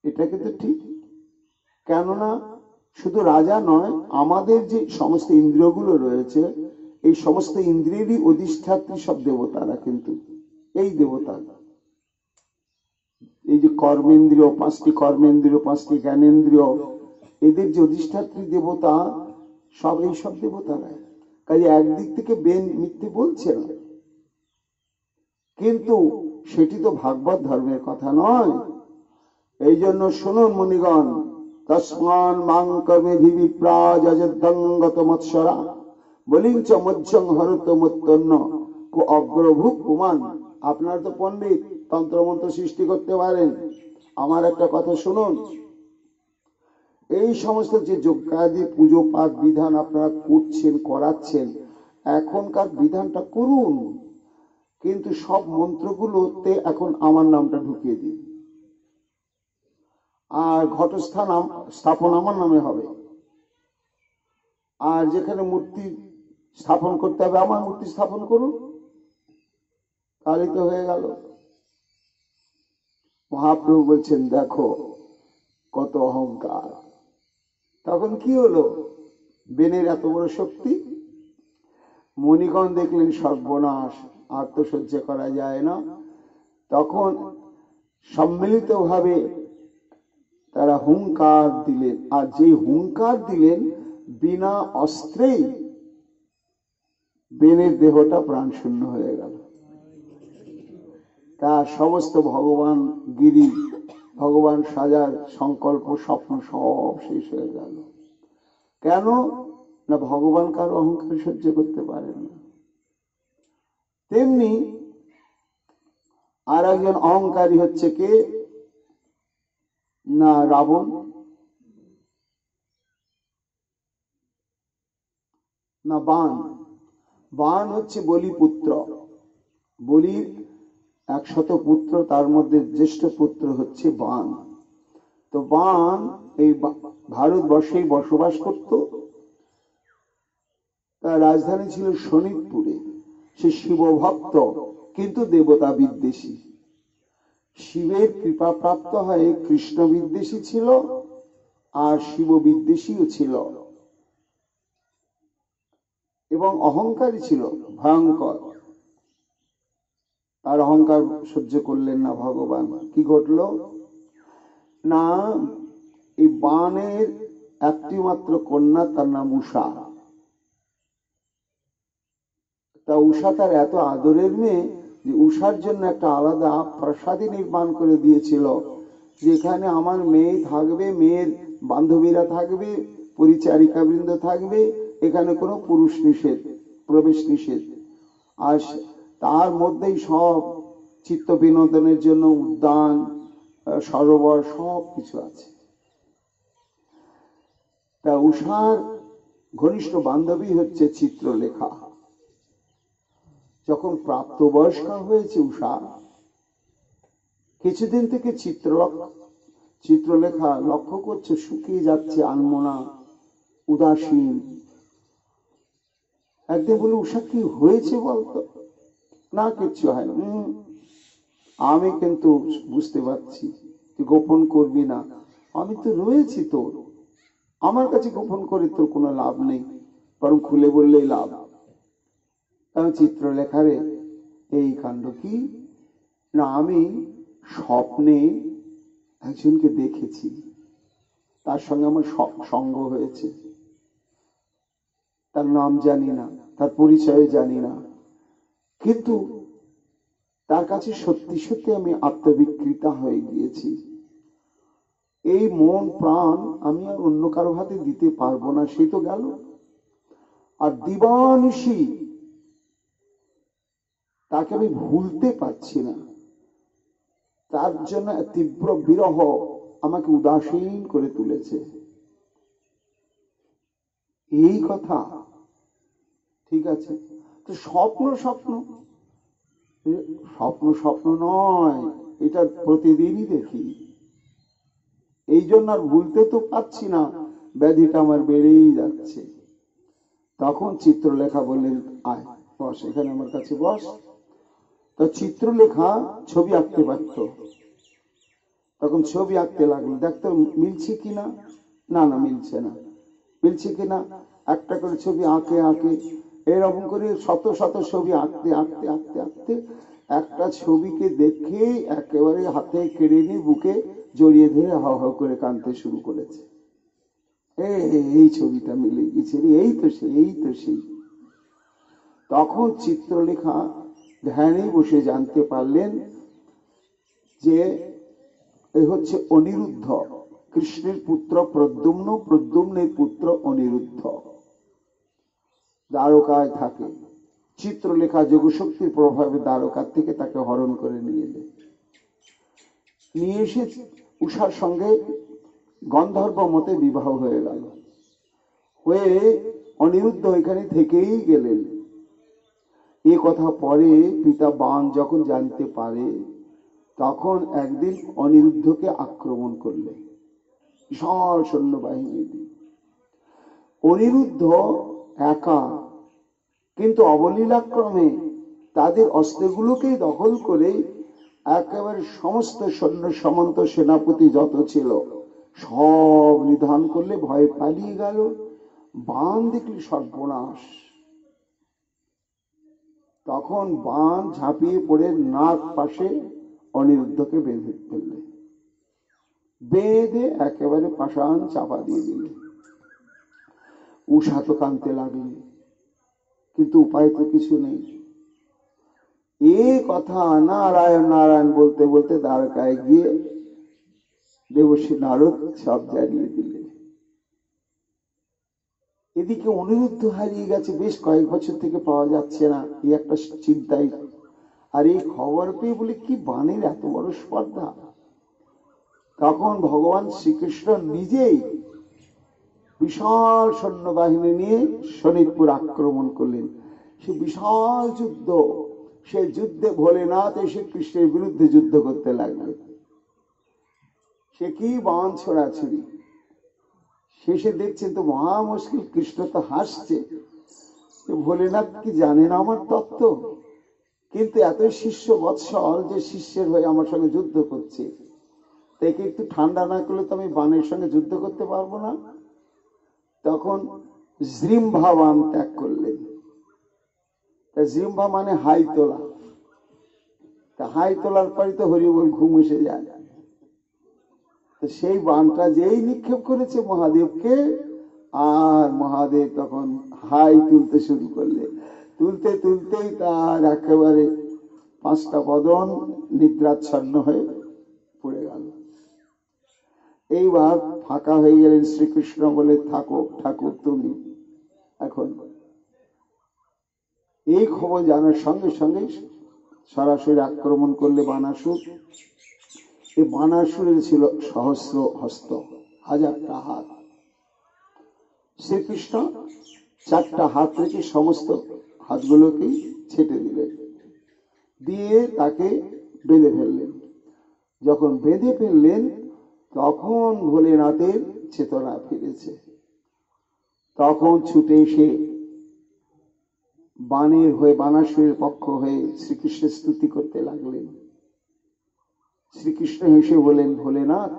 এটা কিন্তু ঠিক, কেননা শুধু রাজা নয়, আমাদের যে সমস্ত ইন্দ্রিয়গুলো রয়েছে, এই সমস্ত ইন্দ্রিয়েরই অধিষ্ঠাত্রী সব দেবতারা কিন্তু এই দেবতা। এই যে কর্মেন্দ্রিয়, পাঁচটি কর্মেন্দ্রিয়, পাঁচটি জ্ঞানেন্দ্রিয়, এদের যে অধিষ্ঠাত্রী দেবতা সব এই সব দেবতারা। কাজে একদিক থেকে বেন মিথ্যে বলছে না, কিন্তু সেটি তো ভাগবত ধর্মের কথা নয়। এই জন্য শুনুন মুনিগণ, তস্মান মাং কর্মে বিপ্রা যজদ্দঙ্গত মৎসরা বলিঞ্চ মজ্জং হরত মত্তন্য কো অগ্রভূ কুমান। আপনার তো পণ্ডিত, তন্ত্রমন্ত্র সৃষ্টি করতে পারেন, আমার একটা কথা শুনুন। এই সমস্ত যে যজ্ঞাদি পুজো পাঠ বিধান আপনারা করছেন, করাচ্ছেন, এখনকার বিধানটা করুন, কিন্তু সব মন্ত্রগুলোতে এখন আমার নামটা ঢুকিয়ে দিন, আর ঘটস্থান স্থাপন আমার নামে হবে, আর যেখানে মূর্তি স্থাপন করতে হবে আমার মূর্তি স্থাপন করুন, তাহলেই তো হয়ে গেল। মহাপ্রভু বলছেন দেখো কত অহংকার। তখন কি হলো? বেনের এত বড় শক্তি। মণিগণ দেখলেন সর্বনাশ, আর তো সহ্য করা যায় না। তখন সম্মিলিত ভাবে তারা হুঙ্কার দিলেন, আর যে হুঙ্কার দিলেন বিনা অস্ত্রেই বেনের দেহটা প্রাণ শূন্য হয়ে গেল। তার সমস্ত ভগবান গিরি, ভগবান সাজার সংকল্প স্বপ্ন সব শেষ হয়ে গেল। কেন না? ভগবান কারো অহংকার সহ্য করতে পারেন না। তেমনি আর একজন অহংকারী হচ্ছে কে না? রাবণ না বাণ? বাণ হচ্ছে বলিপুত্র। বলির 100 পুত্র, তার মধ্যে জ্যেষ্ঠ পুত্র হচ্ছে বাণ। তো বাণ এই ভারতবর্ষেই বসবাস করত। তার রাজধানী ছিল শোণিতপুরে। সে শিব ভক্ত, কিন্তু দেবতা বিদ্বেষী। শিবের কৃপা প্রাপ্ত হয়ে কৃষ্ণ বিদ্বেষী ছিল, আর শিব বিদ্বেষীও ছিল, এবং অহংকারী ছিল ভয়ঙ্কর। তার অহংকার সহ্য করলেন না ভগবান। কি ঘটল না? এই বাণের একটি মাত্র কন্যা, তার নাম উষা। তা উষা তার এত আদরের মেয়ে যে উষার জন্য একটা আলাদা প্রাসাদী নির্মাণ করে দিয়েছিল, যেখানে আমার মেয়ে থাকবে, মেয়ের বান্ধবীরা থাকবে, পরিচারিকা বৃন্দ থাকবে, এখানে কোনো পুরুষ নিষেধ, প্রবেশ নিষেধ। আর তার মধ্যেই সব চিত্ত বিনোদনের জন্য উদ্যান, সরোবর, সব কিছু আছে। তা উষার ঘনিষ্ঠ বান্ধবী হচ্ছে চিত্রলেখা। যখন প্রাপ্তবয়স্কা হয়েছে উষা, কিছুদিন থেকে চিত্রলেখা লক্ষ্য করছে শুকিয়ে যাচ্ছে, আনমনা, উদাসীন। একদিন বলে, উষা কি হয়েছে বলতো? না, কিচ্ছু হয় না। আমি কিন্তু বুঝতে পারছি, তুই গোপন করবি না, আমি তো রয়েছি তোর, আমার কাছে গোপন করে তোর কোনো লাভ নেই, বরং খুলে বললেই লাভ। আমি চিত্রলেখারে এই কাণ্ড কি না, আমি স্বপ্নে একজনকে দেখেছি, তার সঙ্গে আমার সঙ্গ হয়েছে, তার নাম জানি না, তার পরিচয় জানি না, কিন্তু তার কাছে সত্যি সত্যি আমি আত্মবিকৃতা হয়ে গিয়েছি। এই মন প্রাণ আমি আর অন্য কারো হাতে দিতে পারবো না, সে তো গেল। আর দিবানিশি তাকে আমি ভুলতে পারছি না, তার জন্য তীব্র বিরহ আমাকে উদাসীন করে তুলেছে। এই কথা ঠিক আছে, তো স্বপ্ন স্বপ্ন স্বপ্ন স্বপ্ন নয়, এটা প্রতিদিনই দেখি, এই জন্য আর ভুলতে তো পারছি না, ব্যাধিটা আমার বেড়েই যাচ্ছে। তখন চিত্রলেখা বললেন, আয় বস, এখানে আমার কাছে বস। তো চিত্রলেখা ছবি আঁকতে পারত, তখন ছবি আঁকতে লাগলো, দেখতো মিলছে কিনা, না না মিলছে না, মিলছে কিনা, একটা করে ছবি আঁকে আঁকে, এরকম করে শত শত ছবি আঁকতে আঁকতে আঁকতে আঁকতে একটা ছবিকে দেখে একেবারে হাতে কেড়ে নিয়ে বুকে জড়িয়ে ধরে হাও হাও করে কাঁদতে শুরু করেছে। এই ছবিটা মিলে গেছে, এই তো সেই, এই তো সেই। তখন চিত্রলেখা ধ্যানে বসে জানতে পারলেন যে এ হচ্ছে অনিরুদ্ধ, কৃষ্ণের পুত্র প্রদ্যুম্ন, প্রদ্যুম্নের পুত্র অনিরুদ্ধ, দ্বারকায় থাকে। চিত্রলেখা যোগশক্তির প্রভাবে দ্বারকার থেকে তাকে হরণ করে নিয়ে এলেন, নিয়ে এসে উষার সঙ্গে গন্ধর্ব মতে বিবাহ হয়ে গেল। হয়ে অনিরুদ্ধ এখানে থেকেই গেলেন। এ কথা পরে পিতা বাণ যখন জানতে পারে, তখন একদিন অনিরুদ্ধকে আক্রমণ করলে বিশাল সৈন্যবাহিনী দিয়ে। অনিরুদ্ধ একা, কিন্তু অবলীলাক্রমে তাদের অস্ত্রগুলোকেই দখল করে একেবারে সমস্ত সৈন্য সামন্ত সেনাপতি যত ছিল সব নিধন করলে, ভয়ে পালিয়ে গেল। বাণ দেখলে সর্বনাশ, তখন বাণ ঝাঁপিয়ে পড়ে নাক পাশে অনিরুদ্ধকে বেঁধে ফেললে, বেঁধে একেবারে পাষাণ চাপা দিয়ে দিলে। উষা তো কাঁদতে লাগলে, কিন্তু উপায় তো কিছু নেই। এ কথা নারায়ণ নারায়ণ বলতে বলতে দ্বারকায় গিয়ে দেবশ্রী নারদ সব জানিয়ে দিলেন। এদিকে অনিরুদ্ধ হারিয়ে গেছে, বেশ কয়েক বছর থেকে পাওয়া যাচ্ছে না, এই একটা চিন্তাই। আর এই খবর পেয়ে বলে, কি বাণের এত বড় স্পর্ধা। তখন ভগবান শ্রীকৃষ্ণ নিজেই বিশাল সৈন্যবাহিনী নিয়ে শোনিতপুর আক্রমণ করলেন। সে বিশাল যুদ্ধ, সে যুদ্ধে ভোলেনাথ এসে কৃষ্ণের বিরুদ্ধে যুদ্ধ করতে লাগলো। সে কি বাণ ছোড়াছুড়ি, শেষে দেখছেন তো মহা মুশকিল, কৃষ্ণ তো হাসছে, ভোলেনাথ কি জানেন আমার তত্ত্ব, কিন্তু এতই শিষ্য বৎসল যে শিষ্যের হয়ে আমার সঙ্গে যুদ্ধ করছে, তাকে একটু ঠান্ডা না করলে তো আমি বাণের সঙ্গে যুদ্ধ করতে পারবো না। তখন জিহ্বা বাণ ত্যাগ করলেন। জিহ্বা মানে হাই তোলা, তা হাই তোলার পরে তো হরিবল ঘুম এসে যায়। তো সেই বাণটা যেই নিক্ষেপ করেছে মহাদেবকে, আর মহাদেব তখন হাই তুলতে শুরু করলে, তুলতে তুলতেই তার একেবারে পাঁচটা বদন নিদ্রাচ্ছন্ন হয়ে পড়ে গেল। এইবার ফাঁকা হয়ে গেলেন শ্রীকৃষ্ণ, বলে, থাকো ঠাকুর তুমি এখন। এই খবর জানার সঙ্গে সঙ্গে সরাসরি আক্রমণ করলে বানাসুর। এই বানাসুরের ছিল সহস্র হস্ত, 1000টা হাত। শ্রীকৃষ্ণ 4টা হাত রেখে সমস্ত হাতগুলোকেই ছেটে দিলেন, দিয়ে তাকে বেঁধে ফেললেন। যখন বেঁধে ফেললেন তখন ভোলেনাথের চেতনা ফিরেছে। তখন ছুটে এসে বাণের হয়ে বানাসুরের পক্ষ হয়ে শ্রীকৃষ্ণের স্তুতি করতে লাগলেন। শ্রীকৃষ্ণ হেসে বলেন, ভোলেনাথ,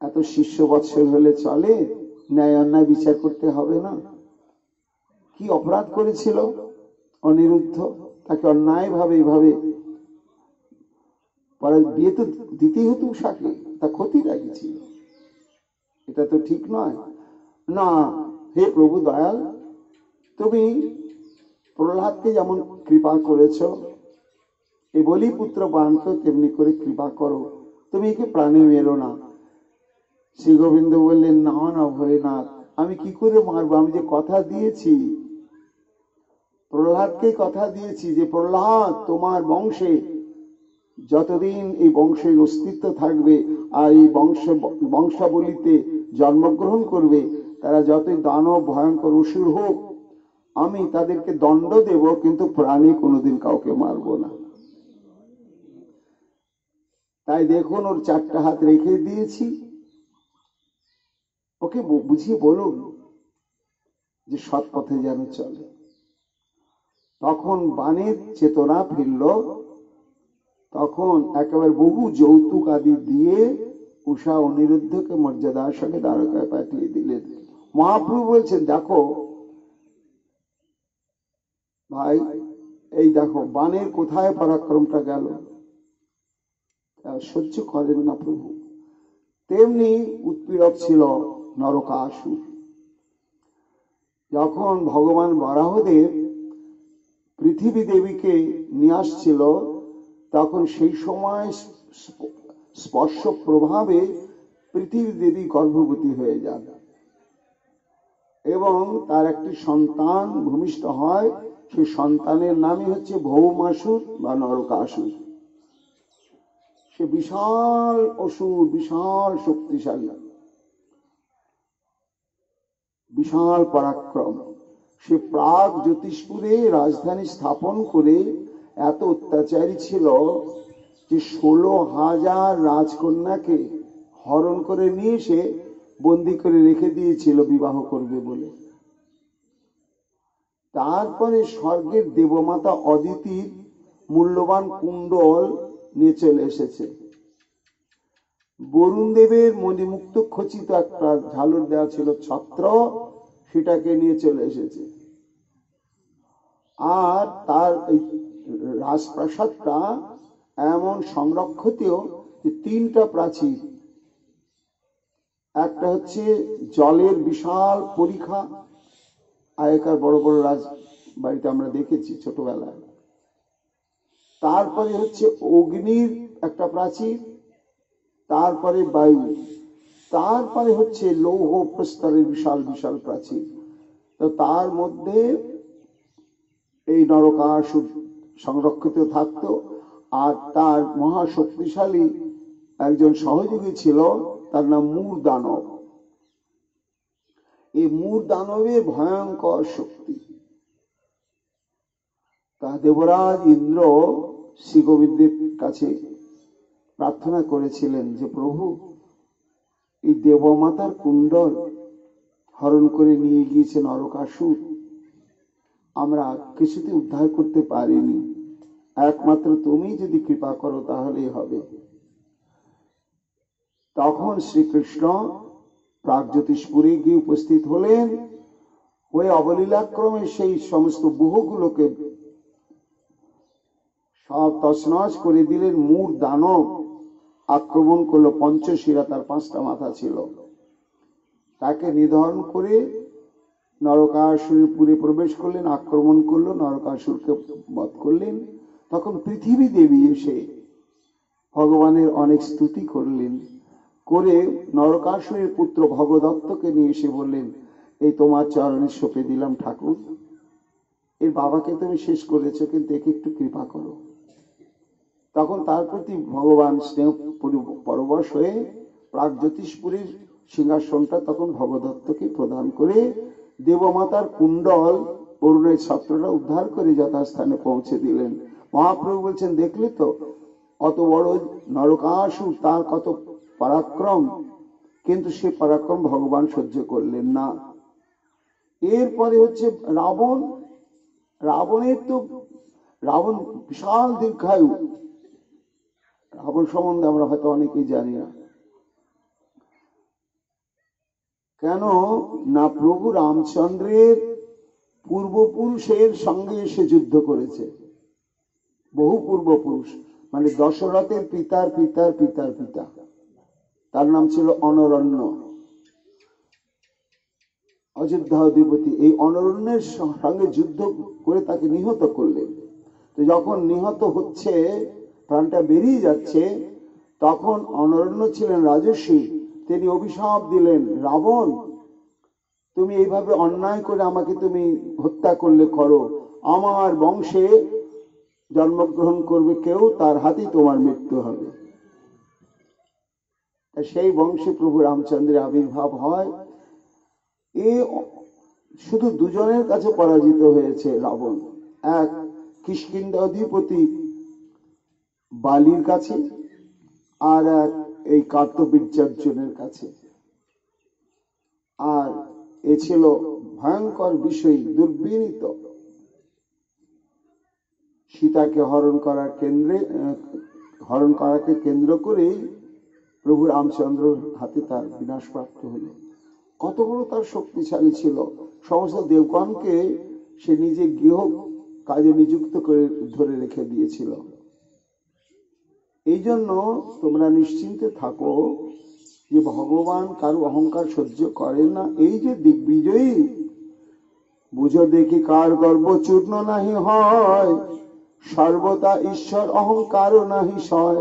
এত শিষ্য বৎসল হলে চলে? ন্যায় অন্যায় বিচার করতে হবে না? কি অপরাধ করেছিল অনিরুদ্ধ? তাকে অন্যায় ভাবে এভাবে বিয়ে তো দিতেই হতো উষাকে, তা ক্ষতি রাখছিল, এটা তো ঠিক নয়। না, হে প্রভু দয়াল, তুমি প্রহ্লাদকে যেমন কৃপা করেছ, এই বলি পুত্র বাণকেও তেমনি করে কৃপা করো, তুমি একে প্রাণে মেরো না। শ্রী গোবিন্দ বললেন, না না ভোলেনাথ, আমি কি করে মারবো? আমি যে কথা দিয়েছি, প্রহ্লাদকে কথা দিয়েছি যে প্রহ্লাদ তোমার বংশে যতদিন এই বংশের অস্তিত্ব থাকবে আর এই বংশাবলিতে জন্মগ্রহণ করবে, তারা যতই দানব ভয়ঙ্কর অসুর হোক, আমি তাদেরকে দণ্ড দেব, কিন্তু প্রাণে কোনোদিন কাউকে মারব না। তাই দেখুন, ওর 4টা হাত রেখে দিয়েছি, ওকে বুঝিয়ে বলুন যে সৎ পথে যেন চলে। তখন বাণের চেতনা ফিরল। তখন একেবারে বহু যৌতুক আদি দিয়ে উষা অনিরুদ্ধকে মর্যাদার সঙ্গে দ্বারকায় পাঠিয়ে দিলেন। মহাপ্রভু বলছেন, দেখো ভাই, এই দেখো বাণের কোথায় পরাক্রমটা গেল, সহ্য করেন না প্রভু। তেমনি উৎপীড়ক ছিল নরকাসুর। যখন ভগবান বরাহদেব পৃথিবী দেবীকে নিয়ে আসছিল, তখন সেই সময় স্পর্শ প্রভাবে পৃথিবী দেবী গর্ভবতী হয়ে যান এবং তার একটি সন্তান ভূমিষ্ঠ হয়। সেই সন্তানের নামই হচ্ছে ভৌমাসুর বা নরকাসুর। সে বিশাল অসুর, বিশাল শক্তিশালী, বিশাল পরাক্রম। সে প্রাগ জ্যোতিষপুরে রাজধানী স্থাপন করে এত অত্যাচারী ছিল যে 16,000 রাজকন্যাকে হরণ করে নিয়ে এসে বন্দি করে রেখে দিয়েছিল বিবাহ করবে বলে। তারপরে স্বর্গের দেবমাতা অদিতির মূল্যবান কুণ্ডল নিয়ে চলে এসেছে। বরুণ দেবের মণিমুক্ত খচিত একটা ঝালর দেওয়া ছিল ছত্র, সেটাকে নিয়ে চলে এসেছে। আর তার এই রাজপ্রাসাদটা এমন সংরক্ষিত যে 3টা প্রাচীর। একটা হচ্ছে জলের বিশাল পরিখা, আগেকার বড় বড় রাজ বাড়িতে আমরা দেখেছি ছোটবেলায়। তারপরে হচ্ছে অগ্নির একটা প্রাচীর, তারপরে বায়ু, তারপরে হচ্ছে লৌহ প্রস্তরের বিশাল বিশাল প্রাচীর। তো তার মধ্যে এই নরকাসুর সংরক্ষিত থাকত। আর তার মহাশক্তিশালী একজন সহযোগী ছিল, তার নাম মূর দানব। এই মূর দানবের ভয়ঙ্কর শক্তি। তা দেবরাজ ইন্দ্র শ্রী গোবিন্দের কাছে প্রার্থনা করেছিলেন যে প্রভু, এই দেবমাতার কুণ্ডল হরণ করে নিয়ে গিয়েছে নরকাসুর, আমরা কিছুতে উদ্ধার করতে পারিনি, একমাত্র তুমি যদি কৃপা করো তাহলেই হবে। তখন শ্রীকৃষ্ণ প্রাগজ্যোতিষপুরে গিয়ে উপস্থিত হলেন। ওই অবলীলাক্রমে সেই সমস্ত বহুগুলোকে সব তছনছ করে দিলেন। মূর দানব আক্রমণ করলো, পঞ্চশিরা, তার 5টা মাথা ছিল। তাকে নিধন করে নরকাসুরপুরে প্রবেশ করলেন, আক্রমণ করলো, নরকাসুরকে বধ করলেন। তখন পৃথিবী দেবী এসে ভগবানের অনেক স্তুতি করলেন, করে নরকাসুরের পুত্র ভগদত্তকে নিয়ে এসে বললেন, এই তোমার চরণে সঁপে দিলাম ঠাকুর, এর বাবাকে তুমি শেষ করেছো, কিন্তু একে একটু কৃপা করো। তখন তার প্রতি ভগবান স্নেহ পরবশ হয়ে প্রাগজ্যোতিষপুরের সিংহাসনটা তখন ভগদত্তকে প্রদান করে দেবমাতার কুণ্ডল অরুণের ছত্রটা উদ্ধার করে যথাস্থানে পৌঁছে দিলেন। মহাপ্রভু বলছেন, দেখলে তো, অত বড় নরকাসুর, তার কত পরাক্রম, কিন্তু সে পরাক্রম ভগবান সহ্য করলেন না। এরপরে হচ্ছে রাবণ। রাবণ বিশাল দীর্ঘায়ু। রাবণ সম্বন্ধে আমরা হয়তো অনেকেই জানি না। কেন না প্রভু রামচন্দ্রের পূর্বপুরুষের সঙ্গে এসে যুদ্ধ করেছে। বহু পূর্বপুরুষ, মানে দশরথের পিতার পিতার পিতার পিতা, তার নাম ছিল অনরণ্য, অযোধ্যা অধিপতি। এই অনরণ্যের সঙ্গে যুদ্ধ করে তাকে নিহত করলেন। তো যখন নিহত হচ্ছে, প্রাণটা বেরিয়ে যাচ্ছে, তখন অনরণ্য ছিলেন রাজর্ষি। তিনি অভিশাপ দিলেন, রাবণ তুমি এইভাবে অন্যায় করে আমাকে তুমি হত্যা করলে করো, আমার বংশে জন্মগ্রহণ করবে কেউ, তার হাতেই তোমার মৃত্যু হবে। সেই বংশে প্রভু রামচন্দ্রের আবির্ভাব হয়। এ শুধু দুজনের কাছে পরাজিত হয়েছে রাবণ, এক কিষ্কিন্ধা অধিপতি বালির কাছে, আর এক এই কার্তবীর্যার্জুনের কাছে। আর এ ছিল ভয়ঙ্কর বিষয়, দুর্বিনীত। সীতাকে হরণ করাকে কেন্দ্র করে প্রভু রামচন্দ্র হাতে তার বিনাশ প্রাপ্ত হল। কত বড় তার শক্তিশালী ছিল! সমস্ত দেবগণকে সে নিজে গৃহ কাজে নিযুক্ত করে ধরে রেখে দিয়েছিল। এই জন্য তোমরা নিশ্চিন্তে থাকো যে ভগবান কারো অহংকার সহ্য করেন না। এই যে দিগ্বিজয়ী, বুঝো দেখি কার গর্ব চূর্ণ নাহি হয়, সর্বদা ঈশ্বর অহংকারও নাহি সয়।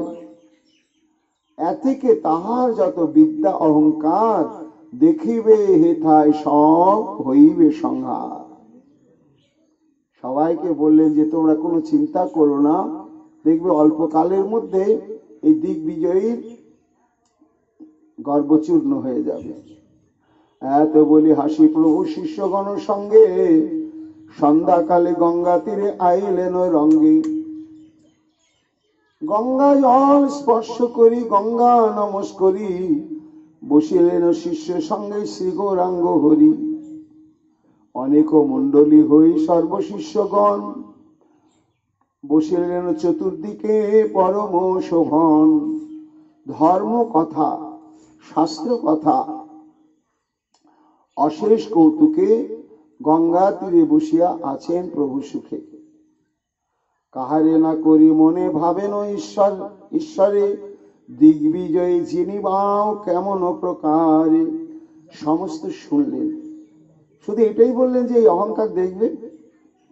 এথেকে তাহার যত বিদ্যা অহংকার, দেখিবে হেথায় সব হইবে সংহার। সবাইকে বললেন যে তোমরা কোনো চিন্তা করো না, দেখবে অল্পকালের মধ্যে এই দিগ্বিজয়ীর গর্বচূর্ণ হয়ে যাবে। এত বলি হাসি প্রভু শিষ্যগণ সঙ্গে, সন্ধ্যাকালে গঙ্গা তীরে আইলেন রঙ্গে। গঙ্গা জল স্পর্শ করি, গঙ্গা নমস্করি, বসিলেন শিষ্য সঙ্গে শ্রী গৌরাঙ্গ হরি। অনেক মণ্ডলী হই সর্বশিষ্যগণ, বসিলেন চতুর্দিকে পরম শোভন। ধর্ম কথা, শাস্ত্র কথা, অশেষ কৌতুকে, গঙ্গা তীরে বসিয়া আছেন প্রভু সুখে। কাহারে না করি মনে ভাবেন ঈশ্বরে, দিগ্বিজয়ী যিনি বাও কেমন প্রকারে। সমস্ত শুনলেন, শুধু এটাই বললেন যে এই অহংকার দেখবেন,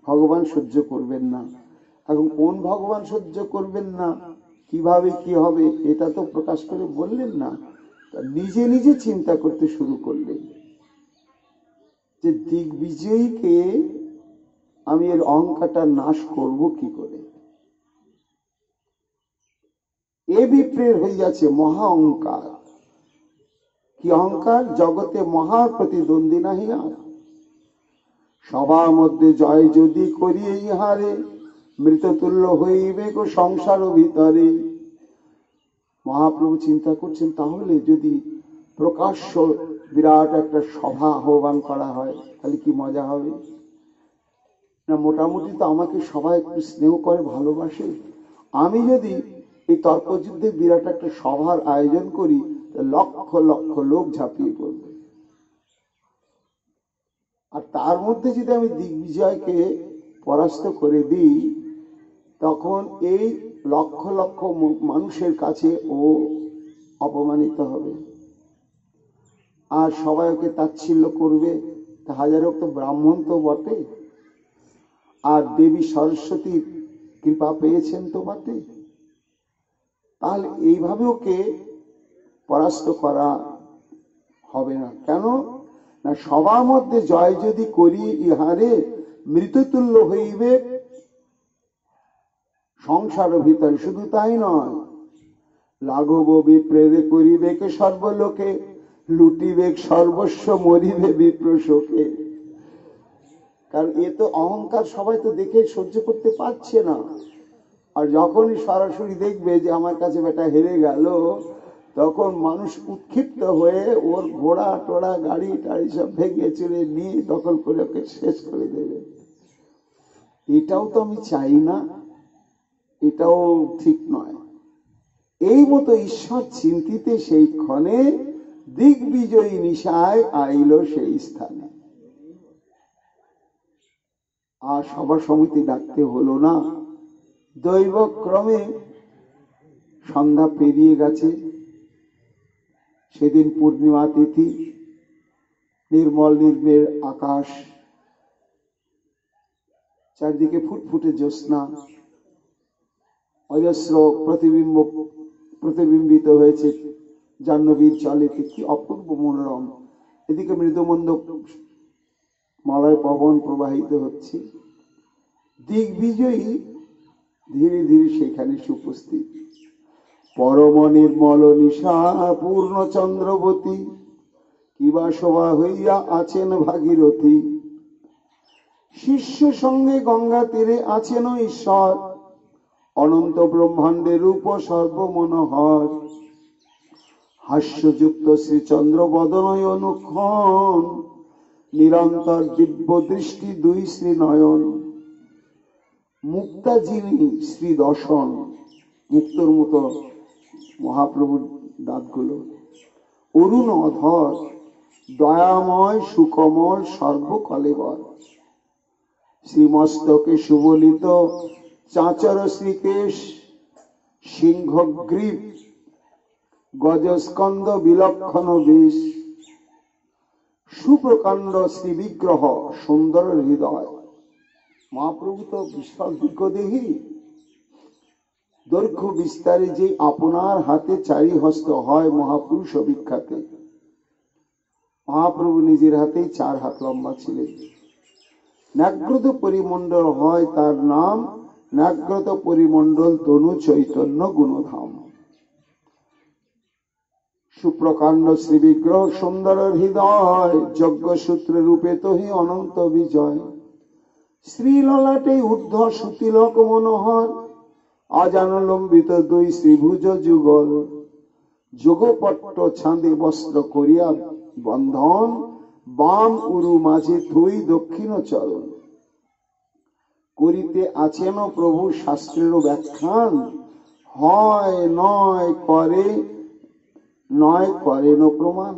ভগবান সহ্য করবেন না। এখন কোন ভগবান সহ্য করবেন না, কিভাবে কি হবে, এটা তো প্রকাশ করে বললেন না। নিজে নিজে চিন্তা করতে শুরু করলেন যে দিগ্বিজয়ীকে আমি এর অহংকারটা নাশ করব কি করে। এ বিপ্রের হইয়াছে মহা অহংকার। কি অহংকার? জগতে মহা প্রতিদ্বন্দ্বী নাহি আর। সবার মধ্যে জয় যদি করি ইহারে, মৃততুল্য হইবে গো সংসার ভিতরে। মহাপ্রভু চিন্তা করছেন, তাহলে যদি প্রকাশ্য বিরাট একটা সভা আহ্বান করা হয়, তাহলে কি মজা হবে না। মোটামুটি তো আমাকে সবাই একটু স্নেহ করে, ভালোবাসে। আমি যদি এই তর্কযুদ্ধে বিরাট একটা সভার আয়োজন করি, লক্ষ লক্ষ লোক ঝাঁপিয়ে পড়বে। আর তার মধ্যে যদি আমি দিগ্বিজয়কে পরাস্ত করে দিই, তখন এই লক্ষ লক্ষ মানুষের কাছে ও অপমানিত হবে, আর সবাই ওকে তাচ্ছিল্য করবে। হাজারো তো ব্রাহ্মণ তো বটে, আর দেবী সরস্বতীর কৃপা পেয়েছেন তো বটে। তাহলে এইভাবে ওকে পরাস্ত করা হবে না। কেন না, সবার মধ্যে জয় যদি করি ইহারে, মৃততুল্য হইবে সংসার ভিতরে। শুধু তাই নয়, লাঘব বিপ্রেরে করিবে কে সর্বলোকে, লুটিবে সর্বস্ব মরিবে বিপ্র শোকে। কারণ এ তো অহংকার সবাই তো দেখে সহ্য করতে পারছে না। আর যখনই সরাসরি দেখবে যে আমার কাছে বেটা হেরে গেল, তখন মানুষ উৎক্ষিপ্ত হয়ে ওর ঘোড়া টোড়া গাড়ি টাড়ি সব ভেঙে চুরে নিয়ে দখল করে ওকে শেষ করে দেবে। এটাও তো আমি চাই না, এটাও ঠিক নয়। এই মতো ঈশ্বর চিন্তিতে সেই ক্ষণে দিগ্বিজয়ী নিশায় আইল সেই স্থানে। আর সভা সমিতি ডাকতে হলো না, দৈবক্রমে সন্ধ্যা পেরিয়ে গেছে। সেদিন পূর্ণিমা তিথি, নির্মল নির্মের আকাশ, চারদিকে ফুটফুটে জ্যোৎস্না, অজস্র প্রতিবিম্বিত হয়েছে জাহ্নবীর জলেতে, কি অপূর্ব মনোরম। এদিকে মৃদুমন্দ মলয় পবন প্রবাহিত হচ্ছে। দিগ্বিজয়ী ধীরে ধীরে সেখানে উপস্থিত। পরম নির্মল নিশা পূর্ণ চন্দ্রবতী, কিবা শোভা হইয়া আছেন ভাগীরথী। শিষ্য সঙ্গে গঙ্গা তীরে আছেন ঈশ্বর, অনন্ত ব্রহ্মাণ্ডের রূপ সর্বমনোহর। হাস্যযুক্ত শ্রীচন্দ্র বদনয় অনুক্ষণ, নিরন্তর দিব্য দৃষ্টি দুই শ্রী নয়ন। মুক্তা যিনি শ্রী দর্শন, মুক্তর মতো মহাপ্রভুর দাঁতগুলো, অরুণ অধর, দয়াময় সুকমল সর্বকলেবর। শ্রীমস্তকে সুবলিত চাঁচর শ্রীকেশ, সিংহগ্রীব গজস্কন্দ বিলক্ষণ বেশ। সুপ্রকাণ্ড শ্রী বিগ্রহ সুন্দর হৃদয়। মহাপ্রভু তো বিশাল দীর্ঘদেহী, দৈর্ঘ্য বিস্তারে যে আপনার হাতে চারি হস্ত হয় মহাপুরুষ বিখ্যাত। মহাপ্রভু নিজের হাতেই 4 হাত লম্বা ছিলেন। ন্যাগ্রত পরিমণ্ডল হয় তার নাম, ন্যাগ্রত পরিমণ্ডল তনু চৈতন্য গুণধাম। সুপ্রকাণ্ড শ্রী বিগ্রহ সুন্দর হৃদয়, যজ্ঞ সূত্র রূপে তোহি অনন্ত বিজয়। শ্রীললাটে ঊর্ধ্ব সুতিলক মনোহর, আজানুলম্বিত 2 শ্রীভুজ যুগল। যোগপট্ট ছাঁদে বস্ত্র করিয়া বন্ধন, বাম উরু মাঝে থই দক্ষিণ চরণ। করিতে আছেন প্রভু শাস্ত্রের ব্যাখ্যান, হয় নয় করেন প্রমাণ।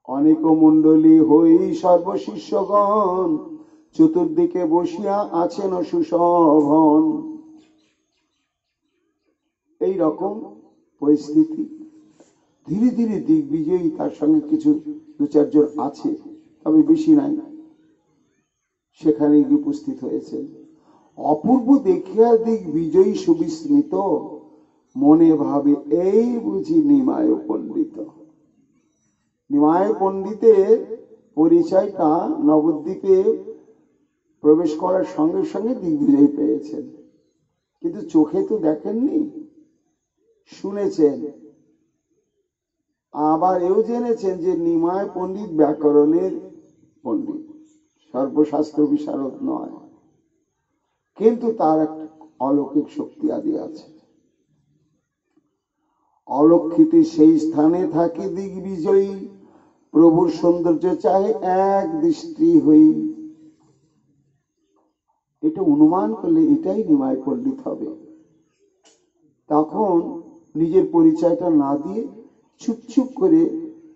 অনেক মণ্ডলী হই সর্বশিষ্যগণ, চতুর্দিকে বসিয়া আছেন সুশোভন। এই রকম পরিস্থিতি। ধীরে ধীরে দিগ্বিজয়ী, তার সঙ্গে কিছু 2-4 জন আছে, তবে বেশি নাই, সেখানে উপস্থিত হয়েছে। অপূর্ব দেখিয়া দিগ্বিজয়ী সুবিস্মিত, মনে ভাবে এই বুঝি নিমায় পণ্ডিত। নিমায় পণ্ডিতের পরিচয়টা নবদ্বীপে প্রবেশ করার সঙ্গে সঙ্গে দিগ্বিজয়ী পেয়েছেন, কিন্তু চোখে তো দেখেননি, শুনেছেন। আবার এও জেনেছেন যে নিমায় পণ্ডিত ব্যাকরণের পণ্ডিত, সর্বশাস্ত্র বিশারদ নয়, কিন্তু তার একটা অলৌকিক শক্তি আদি আছে। অলক্ষিত সেই স্থানে থাকি দিগ্বিজয়ী, প্রভুর সৌন্দর্য চাহে এক দৃষ্টি হই। এটা অনুমান করলে এটাই নিমায় পণ্ডিত হবে। তখন নিজের পরিচয়টা না দিয়ে চুপ চুপ করে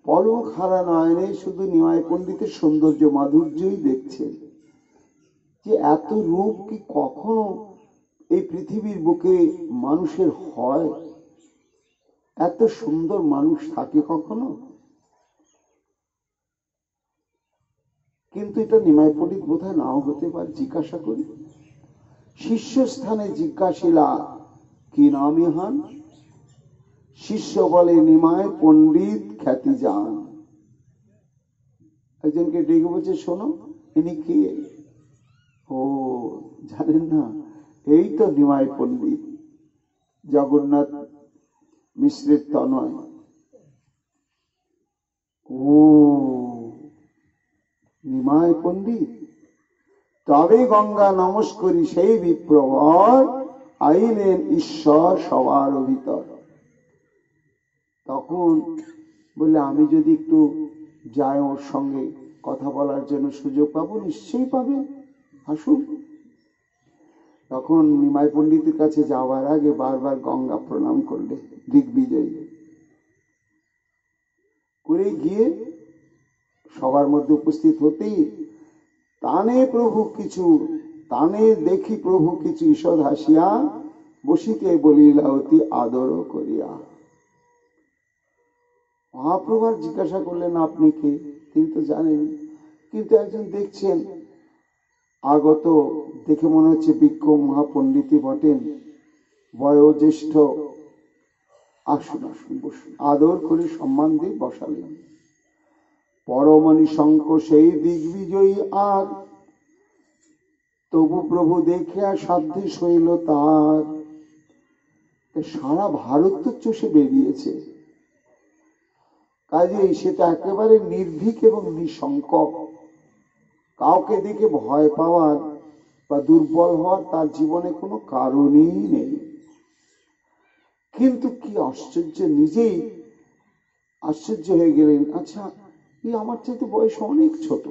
পলক হারা নয়নে শুধু নিমায় পণ্ডিতের সৌন্দর্য মাধুর্যই দেখছেন, যে এত রূপ কি কখনো এই পৃথিবীর বুকে মানুষের হয়? এত সুন্দর মানুষ থাকে কখনো? কিন্তু এটা নিমায় পণ্ডিত বোধহয় নাও হতে পারে। জিজ্ঞাসা করি, শিষ্যস্থানে জিজ্ঞাসিলা কি নাম ইহান? শিষ্য বলে নিমায় পণ্ডিত খ্যাতি যান। একজনকে ডেকে বলছে, শোনো ইনি কে? ও জানেন না, এই তো নিমায় পণ্ডিত, জগন্নাথ মিশ্রের তনয়। ও নিমায় পণ্ডিত, তবে গঙ্গা নমস্করি সেই বিপ্রবর, আইলেন ঈশ্বর সবার ভিতর। তখন বললে আমি যদি একটু যাই ওর সঙ্গে কথা বলার জন্য সুযোগ পাবো। নিশ্চয়ই পাবেন, আসুন। তখন নিমাই পণ্ডিতের কাছে যাওয়ার আগে বারবার গঙ্গা প্রণাম করলে, দিগ্বিজয়ী করে গিয়ে সবার মধ্যে উপস্থিত হতেই তানে দেখি প্রভু কিছু ঈষৎ হাসিয়া, বসিতে বলিলা অতি আদর করিয়া। মহাপ্রভু আর জিজ্ঞাসা করলেন আপনি কে? তিনি তো জানেন, কিন্তু একজন দেখছেন আগত, দেখে মনে হচ্ছে বিক্ষোভ মহাপণ্ডিতই বটেন, বয়োজ্যেষ্ঠ। আসুন আসুন বসুন। আদর করে সম্মান দিয়ে বসালেন। পরমণি শঙ্খ সেই দিগ্বিজয়ী আর, তবু প্রভু দেখিয়া সাধ্যে সইল তার। সারা ভারত তো চষে বেরিয়েছে, কাজেই সেটা একেবারে নির্ভীক এবং নিঃশঙ্ক। কাউকে দেখে ভয় পাওয়ার বা দুর্বল হওয়ার তার জীবনে কোনো কারণই নেই। কিন্তু কি আশ্চর্য, নিজেই আশ্চর্য হয়ে গেলেন। আচ্ছা, এই আমার চাইতে বয়স অনেক ছোট,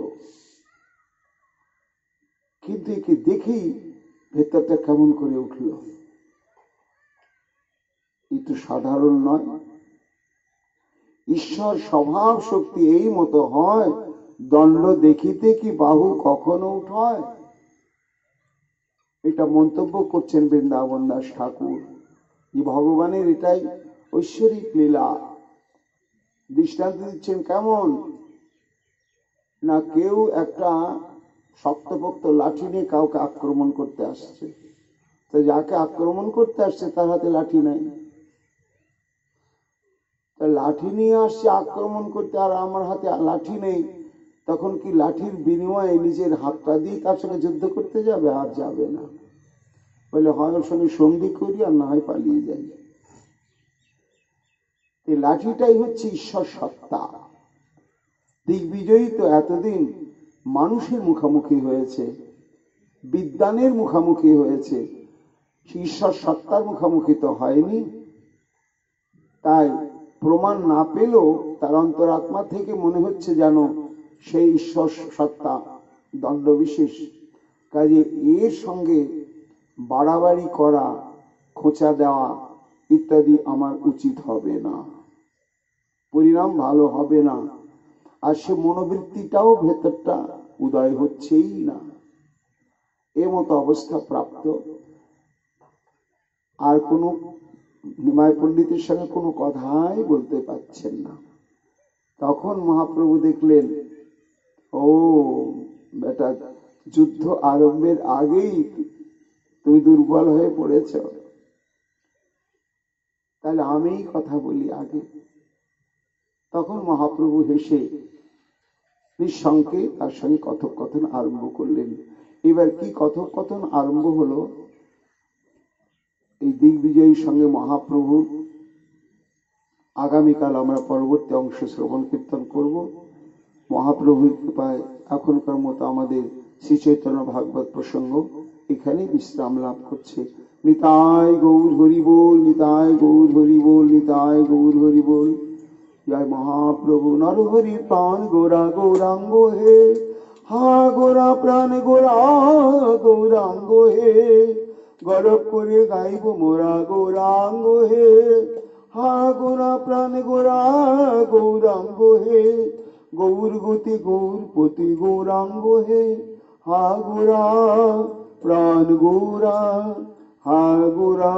কিন্তু একে দেখেই ভেতরটা কেমন করে উঠল। এই তো সাধারণ নয়। ঈশ্বর স্বভাব শক্তি এই মতো হয়, দণ্ড দেখিতে কি বাহু কখনো উঠয়। এটা মন্তব্য করছেন বৃন্দাবন দাস ঠাকুর, যে ভগবানের এটাই ঐশ্বরিক লীলা। দৃষ্টান্ত দিচ্ছেন কেমন না, কেউ একটা শক্তপোক্ত লাঠি নিয়ে কাউকে আক্রমণ করতে আসছে, তো যাকে আক্রমণ করতে আসছে তার হাতে লাঠি নাই। লাঠি নিয়ে আসছে আক্রমণ করতে, আর আমার হাতে লাঠি নেই, তখন কি লাঠির বিনিময়ে নিজের হাতটা দিয়ে তার সঙ্গে যুদ্ধ করতে যাবে? আর যাবে না। বলে হয় ওর সঙ্গে সন্ধি করি, আর না হয় পালিয়ে যাই। লাঠিটাই হচ্ছে ঈশ্বর সত্তা। দিগ্বিজয়ী তো এতদিন মানুষের মুখোমুখি হয়েছে, বিদ্বানের মুখোমুখি হয়েছে, ঈশ্বর সত্তার মুখোমুখি তো হয়নি। তাই প্রমাণ না পেলেও তার অন্তরাত্মা থেকে মনে হচ্ছে যেন সেই ঈশ্বর সত্তা দণ্ড বিশেষ। কাজে এর সঙ্গে বাড়াবাড়ি করা, খোঁচা দেওয়া ইত্যাদি আমার উচিত হবে না, পরিণাম ভালো হবে না। আর সে মনোবৃত্তিটাও ভেতরটা উদয় হচ্ছেই না। এ মতো অবস্থা প্রাপ্ত। আর কোনো নিমাই পণ্ডিতের সঙ্গে কোনো কথাই বলতে পারছেন না। তখন মহাপ্রভু দেখলেন, ও বেটা, যুদ্ধ আরম্ভের আগেই তুমি দুর্বল হয়ে পড়েছ, তাহলে আমিই কথা বলি আগে। তখন মহাপ্রভু হেসে নিঃশঙ্কে তার সঙ্গে কথোপকথন আরম্ভ করলেন। এবার কি কথোপকথন আরম্ভ হলো, এই দিগ্বিজয়ীর সঙ্গে মহাপ্রভুর আগামীকাল আমরা পরবর্তী অংশ শ্রবণ কীর্তন করব। মহাপ্রভুর কৃপায় এখনকার মতো আমাদের শ্রী চৈতন্য ভাগবত প্রসঙ্গ এখানে বিশ্রাম লাভ করছে। নিতাই গৌর হরি বল, নিতাই গৌর হরি বল, নিতাই গৌর হরি বল। জয় মহাপ্রভু। নরহরি প্রাণ গোরা গৌরাঙ্গ হে, হা গোরা প্রাণ গোরা গৌরাঙ্গ হে, গরব করে গাইব মোরা গৌরাঙ্গ হে, হা গোরা প্রাণ গোরা গৌরাঙ্গ হে, গৌর গতি গৌরপতি গৌরাঙ্গ হে, হা গোরা প্রাণ গোরা, হা গোরা